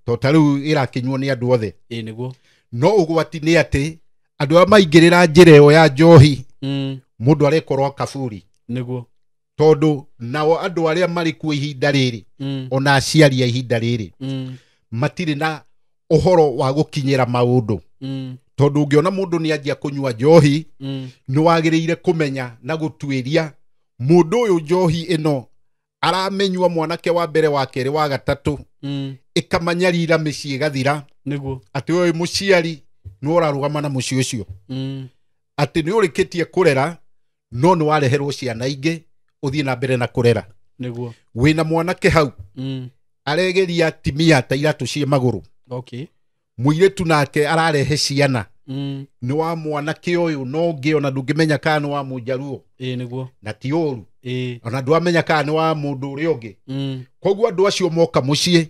to ta rĩu ĩrakĩnyuo nĩ andũ othe no ũgwati nĩ atĩ andũ arĩa maingĩrĩra njĩra ĩyo ya njohi mũndũ arekorwo kaburi tondũ nao andũ arĩa marĩ kuo ihinda rĩrĩ ona aciari a ihinda rĩrĩ matirĩ na ũhoro wa gũkinyĩra maũndũ tondũ ũngĩona mũndũ nĩ anjia kũnyua njohi nĩ wagĩrĩire kũmenya na gũtuĩria mũndũ ũyũ njohi ĩno aramenyua mwanake wa mbere wa kerĩ wa gatatũ ĩkamanyarira mĩciĩ gathira atĩ ũyũ mũciari nĩ ũrarũgama na mũciĩ ũcio atĩ nĩ ũrĩkĩtie kũrera no nĩ wareherwo ciana ingĩ ũthiĩ na mbere na kũrera wĩna mwanake hau aregeria timia ta iratũ cia magũrũ mũirĩtu nake ararehe ciana nĩ wa mwanake ũyũ no ũngĩ ona ndũngĩmenya kana nĩ wa mũnjaruo na ti ũru ona ndwamenya kana nĩ wa mũndũ ũrĩa ũngĩ koguo andũ acio moka mũciĩ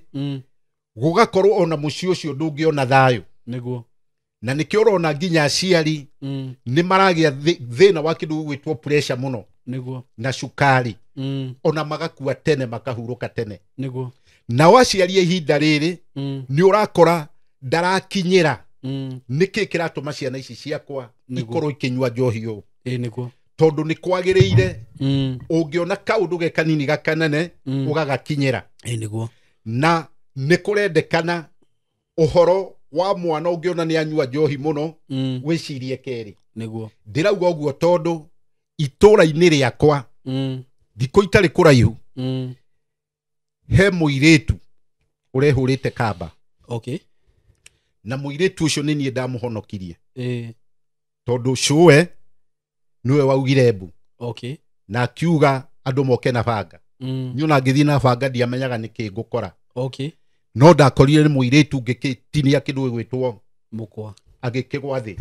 gũgakorwo ona mũciĩ ũcio ndũngĩona thayũ na nĩkĩo ũrona nginya aciari nĩ maragĩa thĩna wa kĩndũ gwĩtwo pressure mũno na cukari ona magakua tene makahurũka tene nao aciari ihinda rĩrĩ nĩ ũrakora ndarakinyĩra nĩkĩ kĩratũma ciana ici ciakwa ikorwo ikĩnyua njohi ũũ tondũ nĩ kwagĩrĩire ũngĩona kaũndũ ge kanini gakanene ũgagakinyĩra na nĩ kũrendekana ũhoro wa mwana ũngĩona nĩ anyua njohi mũno wĩcirie kerĩ ndĩrauga ũguo tondũ itura-inĩ rĩakwa thikũ itarĩ kũraihu he mũirĩtu ũrehũrĩte kamba na mũirĩtu ũcio nĩ niĩ ndamũhonokirie tondũ cũwe nĩwe waugire mbu na akiuga andũ moke na banga niĩ ona ngĩthiĩ na banga ndiamenyaga nĩkĩ ngũkora no ndakorire nĩ mũirĩtu ngĩkĩtinia kĩndũ gwĩtwo mũkwa agĩkĩgwa thĩ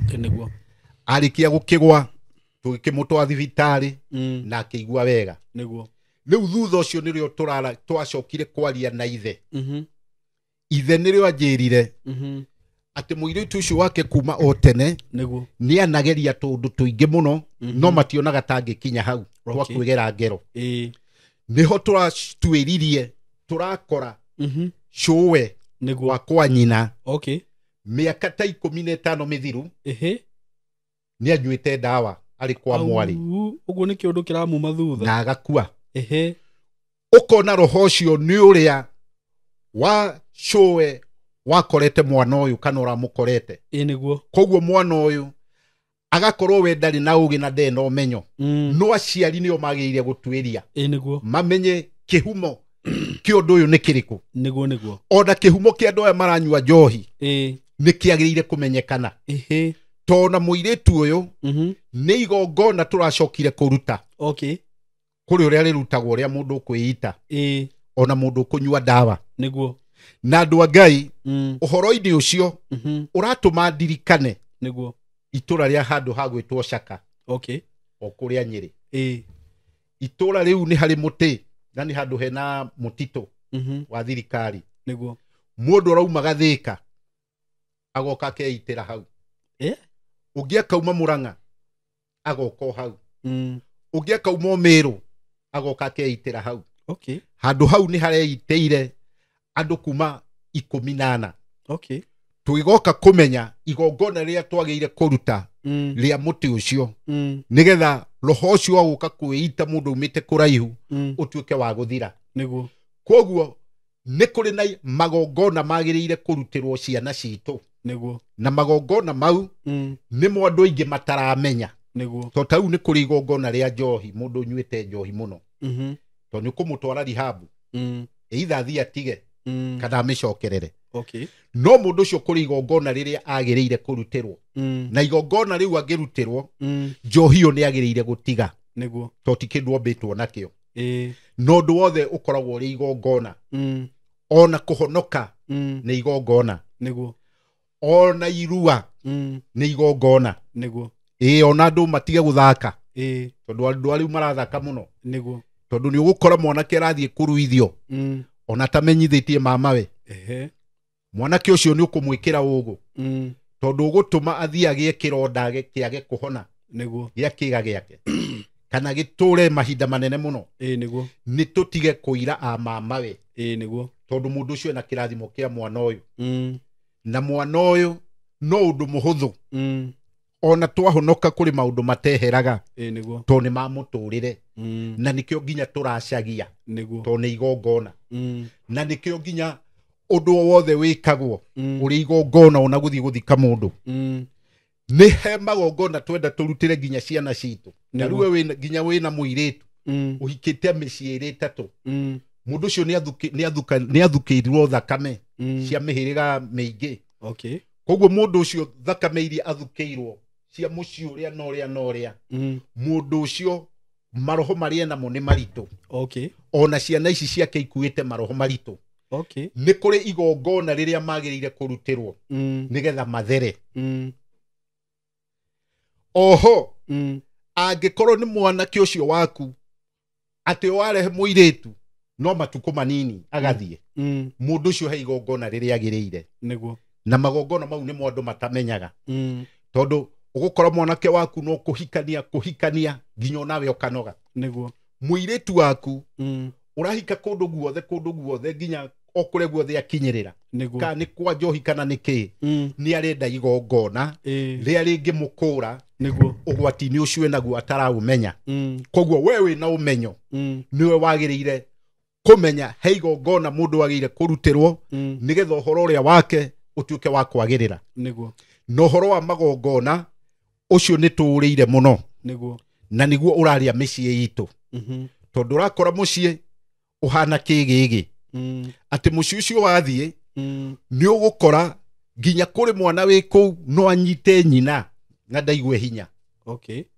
arĩkia gũkĩgwa tũgĩkĩmũtwara thibitarĩ na akĩigua wega rĩu thutha ũcio nĩrĩo twacokire kwaria na ithe ithe nĩrĩo anjĩrire atĩ mũirĩtu ũcio wake kuma o tene nĩ anageria tũndũ tũingĩ mũno no mationaga tangĩkinya hau twakwĩgera ngero nĩho tũratwĩririe tũrakora cũwe wa kwa nyina mĩaka ta 15 mĩthiru nĩ anyuĩte ndawa arĩ kwa mwarĩ ũguo nĩ kĩũndũ kĩramuma thutha na agakua ũkona roho ũcio nĩ ũrĩa wa cũwe wakorete mwana ũyũ kana ũramũkorete nĩguo koguo mwana ũyũ agakorwo we ndarĩ na ũgĩ na ndarĩ na ũmenyo no aciari nĩo magĩrĩire gũtuĩria nĩguo mamenye kĩhumo kĩa ũndũ ũyũ nĩ kĩrĩkũ nĩguo ona kĩhumo kĩa andũ aya maranyua njohi nĩ kĩagĩrĩire kũmenyekana tona mũirĩtu ũyũ nĩ igongona tũracokire kũruta kũrĩ ũrĩa rĩrutagwo ũrĩa mũndũ kwĩita ona mũndũ kũnyua ndawa nĩguo na andũ a Ngai ũhoro-inĩ ũcio ũratũma ndirikane itũra rĩa handũ ha gwĩtwo Caka o kũrĩa Nyĩrĩ itũra rĩu nĩ harĩ mũtĩ na nĩ handũ hena mũtitũ wa thirikari mũndũ araumaga Thĩka agoka akeitĩra hau ũngĩ akauma Mũrang'a agoka hau ũngĩ akauma Mĩrũ agoka akeitĩra hau handũ hau nĩ hareitĩire andũ kuma 14 tũgigoka kũmenya igongona rĩrĩa twagĩrĩire kũruta rĩa mũtĩ ũcio nĩgetha roho ũcio agũka kwĩita mũndũ umĩte kũraihu ũtuĩke wa gũthira koguo nĩ kũrĩ na magongona magĩrĩire kũrutĩrwo ciana citũ na magongona mau nĩmo andũ aingĩ mataramenya tondũ ta rĩu nĩ kũrĩ igongona rĩa njohi mũndũ ũnyuĩte njohi mũno tondũ nĩ kũmũtwara rihabu either athiĩ atige kana amĩcokerere no mũndũ ũcio kũrĩ igongona rĩrĩa agĩrĩire kũrutĩrwo na igongona rĩu angĩrutĩrwo njohi ĩyo nĩ agĩrĩire gũtiga tondũ ti kĩndũ ombĩtwo nakĩo no ũndũ wothe ũkoragwo ũrĩ igongona ona kũhonoka nĩ igongona ona irua nĩ igongona ona andũ matige gũthaka tondũ andũ arĩu marathaka mũno tondũ nĩ ũgũkora mwanake arathiĩ kũruithio ona tamenyithĩtie mamawe mwanake ũcio nĩ ũkũmwĩkĩra ũgũ tondũ ũgũtũma athiĩ agĩe kĩronda kĩage kũhona gĩa kĩga gĩake kana gĩtũre mahinda manene mũno nĩ tũtige kũira a mamawe tondũ mũndũ ũcio ena kĩrathimo kĩa mwana ũyũ na mwana ũyũ no ũndũ mũhũthũ ona twahonoka kũrĩ maũndũ mateheraga tondũ nĩ mamũtũrĩre na nĩkĩo nginya tũracagia tondũ nĩ igongona na nĩkĩo nginya ũndũ o wothe wĩkagwo ũrĩ igongona ona gũthiĩ gũthika mũndũ nĩ he magongona twenda tũrutĩre nginya ciana citũ na rĩu nginya wĩna mũirĩtu ũhikĩte mĩciĩ ĩrĩ ĩtatũ mũndũ ũcio nĩ athukĩirwo thakame cia mĩhĩrĩga mĩingĩ koguo mũndũ ũcio thakame iria athukĩirwo cia mũciĩ ũrĩa na ũrĩa na ũrĩa mũndũ ũcio maroho marĩa namo nĩ maritũ ona ciana ici ciake ikuĩte maroho maritũ nĩ kũrĩ igongona rĩrĩa magĩrĩire kũrutĩrwo nĩgetha mathere oho angĩkorwo nĩ mwanake ũcio waku atĩ warehe mũirĩtu no matukũ manini agathiĩ mũndũ ũcio he igongona rĩrĩa agĩrĩire na magongona mau nĩmo andũ matamenyaga tondũ ũgũkora mwanake waku no kũhikania nginya onawe ũkanoga mũirĩtu waku ũrahika kũndũ guothe nginya okũrĩa guothe akinyĩrĩra kana nĩ kwa njohi kana nĩ kĩ nĩ arenda igongona rĩrĩa rĩngĩmũkũra ũgwati-inĩ ũcio naguo ataraũmenya koguo we wĩna ũmenyo nĩwe wagĩrĩire kũmenya he igongona mũndũ wagĩrĩire kũrutĩrwo nĩgetha ũhoro ũrĩa wake ũtuĩke wa kwagĩrĩra na ũhoro wa magongona ũcio nĩ tũũrĩire mũno na niguo uraria mĩciĩ itũ tondu urakora muciĩ uhana kĩgĩgĩ ati muciĩ ucio wathiĩ ni ugukora nginya kuri mwana wĩ kũu no anyite nyina na ndaigue hinya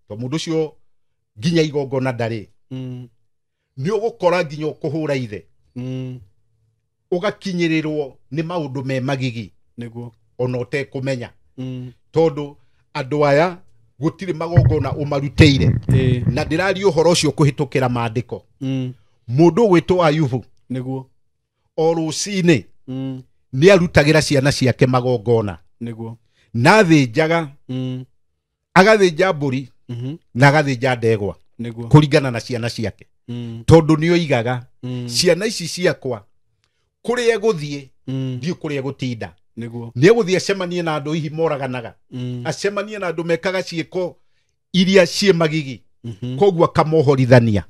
to mundu ucio nginya igongona ndarĩ ni ugukora nginya ukuhura ithe ugakinyirirwo ni maundu me magigi niguo ona utekumenya tondu andu aya gutiri magongona umarutĩire na ndĩraria ũhoro ũcio kũhĩtũkĩra maandĩko mũndũ ũgwĩtwo Ayubu niguo o rũcinĩ nĩ arutagĩra ciana ciake magongona niguo na thĩnjaga agathĩnja mbũri na agathĩnja ndegwa kũringana na ciana ciake tondu nĩ oigaga ciana ici ciakwa kũrĩa egũthiĩ thiĩ kũrĩa egũtinda nĩ egũthiĩ acemanie na andũ hihi moraganaga acemanie na andũ mekaga ciĩko iria ciĩ magigi koguo akamohorithania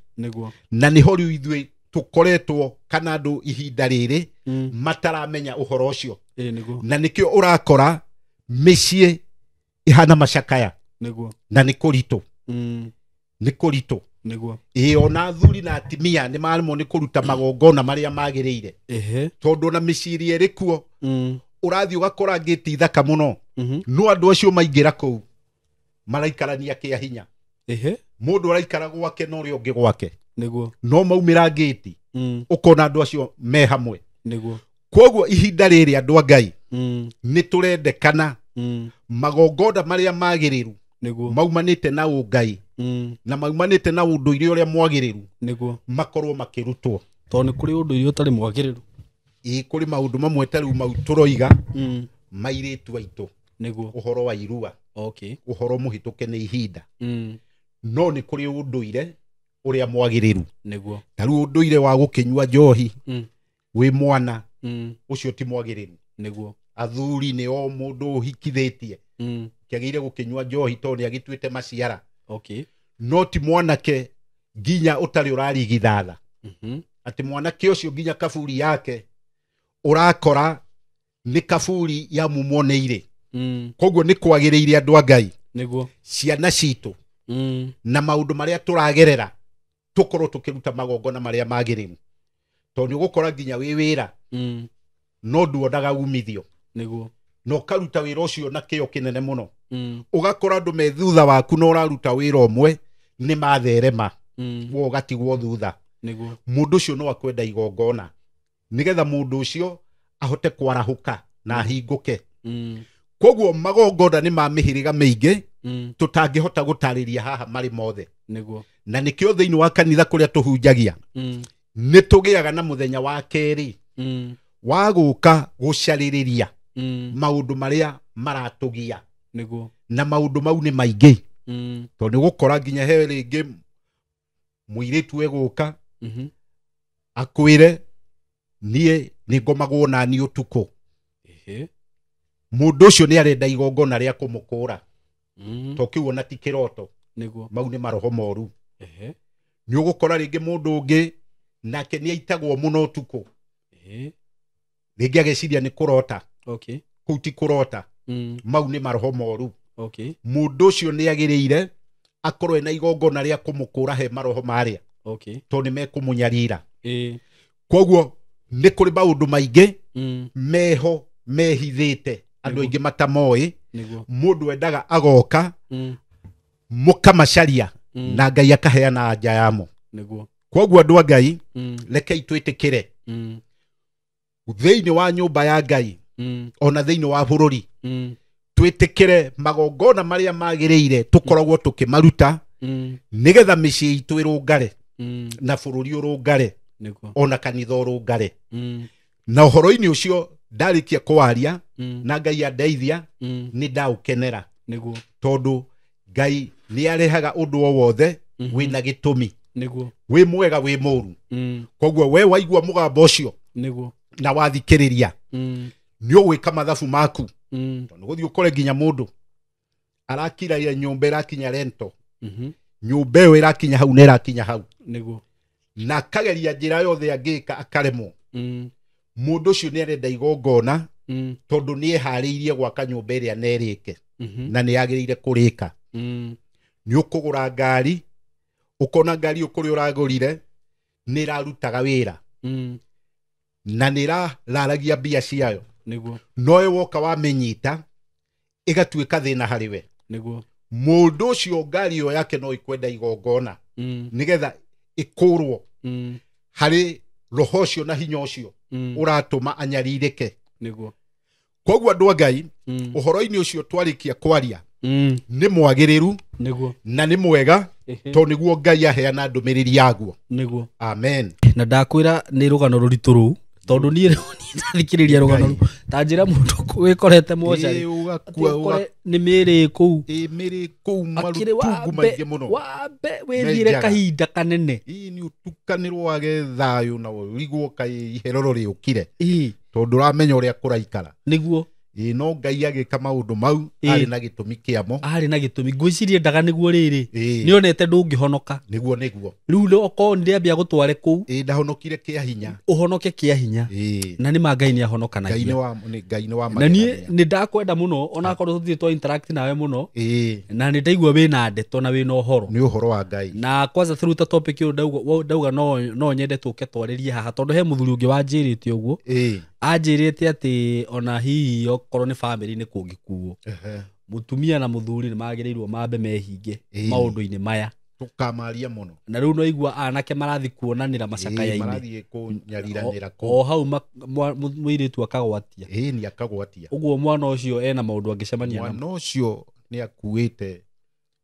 na nĩho rĩu ithuĩ tũkoretwo kana andũ ihinda rĩrĩ mataramenya ũhoro ũcio na nĩkĩo ũrakora mĩciĩ ihana macakaya na nĩ kũritũ nĩ kũritũ ona athuri na atimia nĩ maremwo nĩ kũruta magongona marĩa magĩrĩire tondũ na mĩciĩ ĩrĩa ĩrĩ kuo ũrathiĩ ũgakora ngĩti thaka mũno no andũ acio maingĩra kũu maraikarania kĩa hinya mũndũ araikara gwake na ũrĩa ũngĩ gwake no maumĩra ngĩti ũkona andũ acio me hamwe koguo ihinda rĩrĩ andũ a Ngai nĩ tũrendekana magongona marĩa magĩrĩru maumanĩte na ũngai na maumanĩte na ũndũire ũrĩa mwagĩrĩru makorwo makĩrutwo tondũ nĩ kũrĩ ũndũire ũtarĩ mwagĩrĩru kũrĩ maũndũ mamwe tarĩu mau tũroiga mairĩtu aitũ ũhoro wa irua ũhoro mũhĩtũke nĩ ihinda no nĩ kũrĩ ũndũire ũrĩa mwagĩrĩru tarĩu ũndũire wa gũkĩnyua njohi wĩ mwana ũcio ti mwagĩrĩru athuri nĩ o mũndũ ũhikithĩtie kĩagĩrĩire gũkĩnyua njohi tondũ nĩ agĩtuĩte maciara no ti mwanake nginya ũtarĩ ũrarigithatha atĩ mwanake ũcio nginya kaburi yake urakora ni kaburi ya mumoneire koguo ni kwagĩrĩire andũ a Ngai ciana citũ na maũndũ marĩa tũragerera tũkorwo tũkĩruta magongona marĩa magĩrĩru tondũ nĩ ũgũkora nginya wĩ wĩra no nduonaga umithio no karuta wĩra ũcio na kĩo kĩnene mũno ũgakora andũ me thutha waku no ũraruta wĩra ũmwe nĩ matherema wo gatigwo thutha mũndũ ũcio no akwenda igongona nigetha mũndũ ũcio ahote kwarahũka na ahingũke koguo magongona nĩ ma mĩhĩrĩga mĩingĩ tũtangĩhota gũtarĩria haha marĩ mothe na nĩkĩo thĩinĩ wa kanitha kũrĩa tũhunjagia nĩ tũgĩaga na mũthenya wa kerĩ wa gũka gũcarĩrĩria maũndũ marĩa maratũgia na maũndũ mau nĩ maingĩ tondũ nĩ gũkora nginya he rĩngĩ mũirĩtu egũka akwĩre niĩ nĩ ngomagwo na niĩ ũtukũ mũndũ ũcio nĩ arenda igongona rĩa kũmũkũra to kĩu ona ti kĩroto mau nĩ maroho moru nĩ ũgũkora rĩngĩ mũndũ ũngĩ nake nĩ aitagwo mũno ũtukũ rĩngĩ ageciria nĩ kũrota kũu ti kũrota mau nĩ maroho moru mũndũ ũcio nĩ agĩrĩire akorwo na igongona rĩa kũmũkũra he maroho marĩa to nĩ mekũmũnyarira koguo nĩ kũrĩ maũndũ maingĩ meho mehithĩte andũ aingĩ matamoĩ mũndũ endaga agoka mũkamacaria na Ngai akaheana anja yamo koguo andũ a Ngai rekei twĩtĩkĩre thĩinĩ wa nyũmba ya Ngai ona thĩinĩ wa bũrũri twĩtĩkĩre magongona marĩa magĩrĩire tũkoragwo tũkĩmaruta nĩgetha mĩciĩ itũ ĩrũngare na bũrũri ũrũngare ona kanitha ũrũngare na ũhoro-inĩ ũcio ndarĩkia kũwaria na Ngai andeithia nĩ ndaũkenera tondũ Ngai nĩ arehaga ũndũ o wothe wĩna gĩtũmi wĩ mwega wĩ mũru koguo we waigua mũgambo ũcio na wathikĩrĩria nĩ ũgwĩka mathabu maku tondũ gũthiĩ ũkore nginya mũndũ arakiraia nyũmba ĩrakinya rento nyũmba ĩyo ĩrakinya hau na ĩrakinya hau na akageria njĩra yothe angĩka akaremwo mũndũ ũcio nĩ arenda igongona tondũ nĩ eharĩirie gwaka nyũmba ĩrĩa nerĩke na nĩ yagĩrĩire kũrĩka nĩ ũkũgũra ngari ukona ngari ukuri uragurire nirarutaga wira na nirararagia mbia ciayo niguo noe woka wamenyita igatuika thina hariwe niguo mundu ucio ngari yo yake no ikwenda igongona nigetha ikurwo hari roho ucio na hinya ucio uratuma anyaririke niguo koguo andu a Ngai uhoro-ini ucio twarikia kwaria ni mwagiriru niguo na ni mwega to niguo Ngai aheana ndumiriri yaguo niguo amen na ndakwira ni rugano ruritu ru tondu ni ndathikiriria rugano ru ta njira mundu wikorete mochari ni miri ku miri ku marutungu maingi muno wambe withire kahinda kanene ni utukanirwo wage thayu na urigwo kai iheroro riukire tondu ramenya uria kuraikara niguo no Ngai agika maundu mau ari na gitumi kiamo ari na gitumi ngwicirie ndaga niguo riri ni onete ndungihonoka niguo riu oko ndiambia gutware ku ndahonokire kia hinya uhonoke kia hinya na ni ma Ngai ni ahonokanagia Ngai ni wa na ni ndakwenda muno ona korwo tuthie to interact nawe muno na ni ndaigua wina ndeto na wina uhoro ni uhoro wa Ngai na kwanza through the topic yo ndauga no nyende tuke twaririe haha tondu he muthuri ungi wanjirite uguo anjirite ati ona hihi okorwo ni family ni kungikuo mutumia na muthuri ni magirirwo mambe mehinge maundu-ini maya tukamaria muno na riu no igua anake marathi kuonanira macakaya-ini marathi kunyariranira o hau muiritu akagwatia ni akagwatia uguo mwana ucio ena maundu angicemania namo mwana ucio ni akuite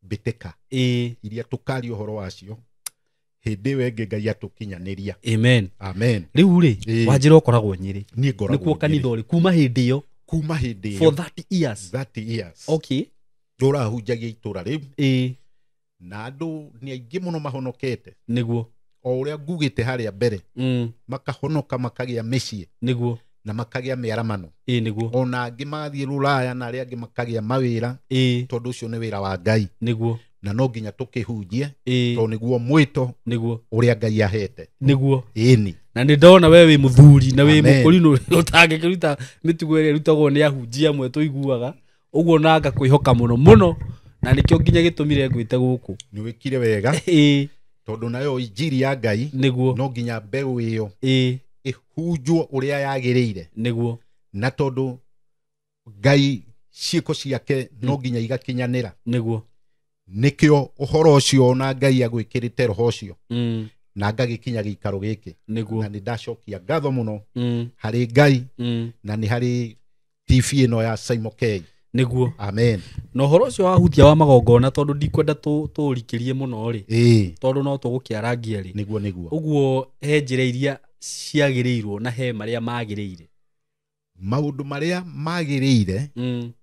bitika iria tukari uhoro wacio hindi wenge Ngai atukinyaniria amen riu ri wanjira ukoragwo Nyeri nikuo kanitha uri kuma hindi yo for 30 years okay ndurahunjagia itura riu na andu ni aingi muno mahonokete niguo o uria ngugite haria mbere makahonoka makagia micii niguo na makagia miaramano niguo ona angi mathie Ruraya na aria angi makagia mawira tondu ucio ni wira wa Ngai niguo na no nginya tukihunjie to niguo mwito niguo uria Ngai ahete niguo ni na ni ndona we wi muthuri na wi mukuri no utangikiruta mitugo iri rutagwo ni ahunjia mwe tuiguaga uguo nanga kwihoka muno na nikio nginya gitumire ngwite guku ni wikire wega tondu nayo injiri ya Ngai niguo no nginya mbeu iyo ihunjwo uria yagiriire niguo na tondu Ngai ciiko ciake no nginya igakinyanira niguo nikio uhoro ucio na Ngai agwikirite roho ucio na ngagikinya gikaro giki na ni ndacokia ngatho muno hari Ngai na ni hari TV ino ya Simon K niguo amen no horo ucio wahutia wa magongona tondu ndikwenda turikirie muno ri tondu no tugukiarangia ri niguo uguo he njira iria ciagiriirwo na he maria magiriire maundu maria magiriire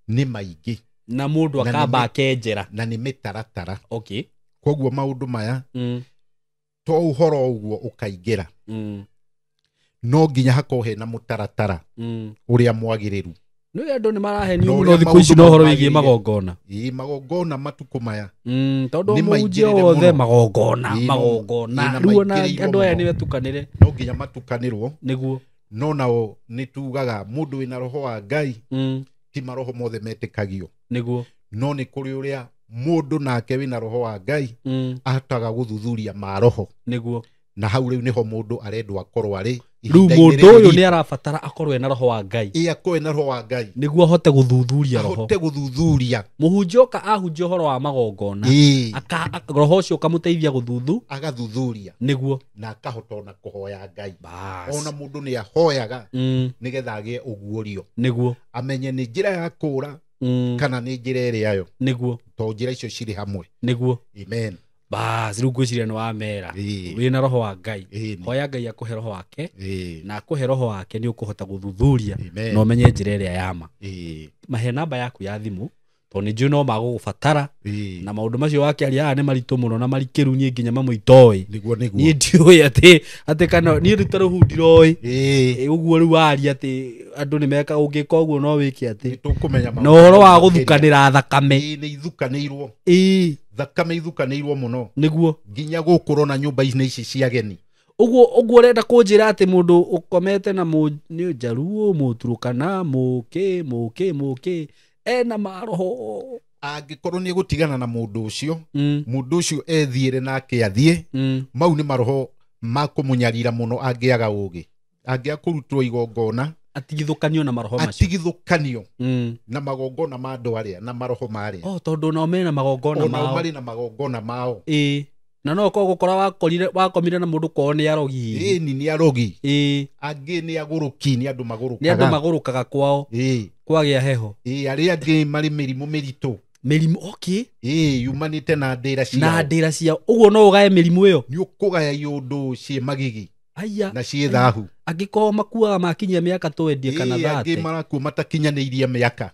ni maingi na mundu akamba akenjera na ni mitaratara okay koguo maundu maya to uhoro uguo ukaingira no nginya hakohe na mutaratara uria mwagiriru no andu ni marahenio muno thiku ici no horo wigie magongona magongona matuku maya tondu mujio wothe magongona riu na andu aya ni betukanire no nginya matukanirwo niguo no nao nitugaga mundu wina roho wa Ngai ti maroho mothe metikagio niguo no ni kuri uria mundu nake wina roho wa Ngai ahataga guthuthuria maroho niguo na hau riu niho mundu arendwa akorwo ari riu mundu uyu ni arabatara akorwo ena roho wa Ngai akorwo na roho wa Ngai niguo ahote guthuthuria roho ahote guthuthuria muhunjoka ahunjio horo wa magongona roho ucio kamuteithia agathuthuria niguo na akahota ona kuhoya Ngai ona mundu ni ahoyaga nigetha agie uguurio niguo amenye ni njira ya kura kana ni njira iri ayo niguo to njira icio ciri hamwe niguo amen riu ngwiciria ni wamera wina roho wa Ngai hoya Ngai akuhe roho wake na akuhe roho wake ni ukuhota guthuthuria no menye njira iria yama mahe namba yaku ya thimu to ni no magugubatara na maundu macio wakiaria haha ni maritu muno na marikiru nie nginya mamuitoi niguo ni ndioi ati kana ni rita ruhu ndiroi uguo riu waria ati andu ni meka ungika uguo no wiki ati tukumenya no horo wa guthukanira thakame ni ithukanirwo thakame ithukanirwo muno niguo nginya gukurwo na nyumba-ini ici cia ageni uguo renda kunjira ati mundu ukomete na ni njaruo muturukana muki ena maroho angikorwo ni gutigana na mundu ucio ethiire nake athie mau ni maroho makumunyarira muno angiaga ugi angiakurutwo igongona atigithukanio na maroho macio atigithukanio na magongona ma andu aria na maroho maria tondu no mena magongona mao ona mari na magongona mao na no ko gukora wakomire na mundu kwao ni arogi ni arogi angi ni aguruki ni andu magurukaga ni andu magurukaga kwao kwagia heho aria angi mari mirimu miritu yumanite na ndira ciao uguo no ugae mirimu iyo ni ukugaya yundu cie magigi aya na cie thahu angiko makuaga makinyia miaka twendie kana thate angi maraku matakinyaniirie miaka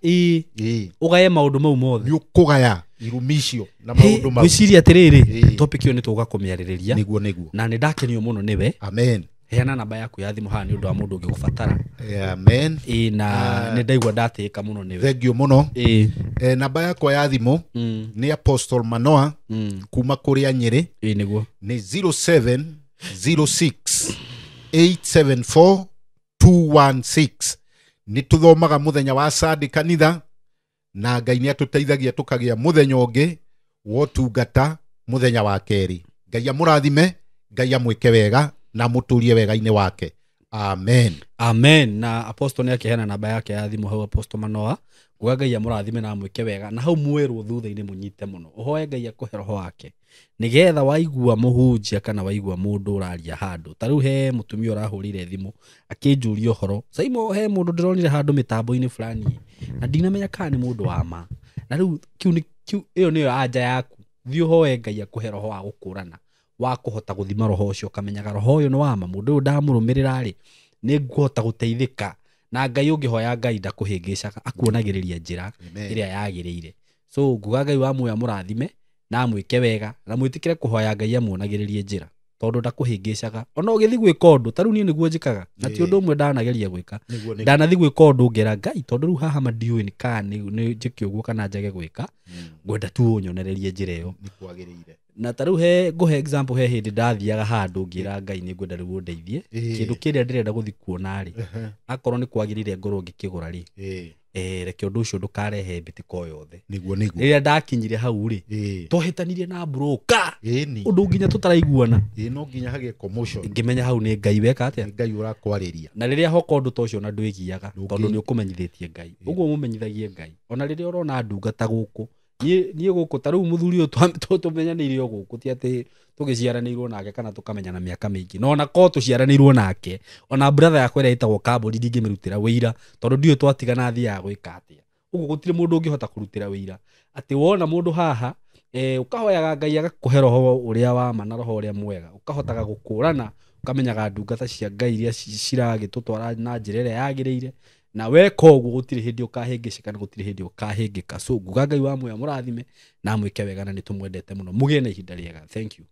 ugae maundu mau mothe ni ukugaya irumicio na maundu mau gwiciria atiriri topic iyo ni tugakumiaririria niguo na ni ndakenio muno niwe amen heana namba yaku ya thimu haha ni undu wa mundu ungigubatara amen na ni ndaigua ndatika muno niwe thank you muno namba yakwa ya thimu ni Apostle Manoa kuma kuria Nyeri niguo ni 0706874216 ni tuthomaga muthenya wa Sunday kanitha na Ngai ni atuteithagia tukagia muthenya ungi wotungata muthenya wa keri. Ngai amurathime, Ngai amwike wega na muturie wega-ini wake. Amen. Amen. Na Apostle ni akihena namba yake ya thimu hau Apostle Manoa kuga Ngai amurathime na amwike wega na hau mweru thutha-ini munyite muno uhoe Ngai akuhe roho wake nigetha waigua muhunjia kana waigua mundu uraria handu tariu he mutumia urahurire thimu akinjuria uhoro saimo he mundu ndironire handu mitambo-ini fulani na ndinamenya kana ni mundu wa ma na riu iyo niyo anja yaku thii uhoe Ngai akuhe roho wa gukurana wa kuhota guthima roho ucio kamenyaga roho uyu ni wa ma mundu uyu ndamurumirira ri ni nguhota guteithika na Ngai ungihoya Ngai ndakuhingicaga akuonagiriria njira iria yagirire so nguga Ngai wa muya murathime na amwike wega na mwitikire kuhoya Ngai amuonagiririe njira tondu ndakuhingicaga ona ugithi gwika undu tariu ni niguo njikaga na ti undu umwe ndanageria gwika ndanathi gwika undu ngera Ngai tondu riu haha madiu ni kana ni njiki uguo kana njage gwika ngwenda tu unyonererie njira iyo ni kwagirire na tariu he nguhe example he hindi ndathiaga handu ngira Ngai ni ngwenda riu ndeithie kindu kiria ndirenda guthi kuona ri akorwo ni kwagirire ngorwo ngikigura ri reke undu ucio ndukarehe mbitiko yothe niguo riria ndakinyire hau ri twahitanirie na broka undu nginya tutaraiguana no nginya hage commotion ngimenya hau ni Ngai weka atia Ngai urakwariria na riria hoka undu tocio na ndwigiaga tondu ni ukumenyithitie Ngai uguo mumenyithagie Ngai ona riria urona ndungata guku nie guku tariu muthuri uyu tumenyaneirio guku ti ati tugiciaranirwo nake kana tukamenyana miaka mingi no ona ko tuciaranirwo nake ona brother yakwa ira itagwo Kabodi ndingimirutira wira tondu ndiyo twatigana thia gwika atia uguo gutire mundu ungihota kurutira wira ati wona mundu haha ukahoyaga Ngai agakuhe roho uria wa ma na roho uria mwega ukahotaga gukurana ukamenyaga ndungata cia Ngai iria ciragitutwara na njira iria yagirire na weka uguo gutire hindi ukahingicika na gutire hindi ukahingika so nguga Ngai wa muya murathime na amwike wega na nitumwendete muno mugie na ihinda riega. Thank you.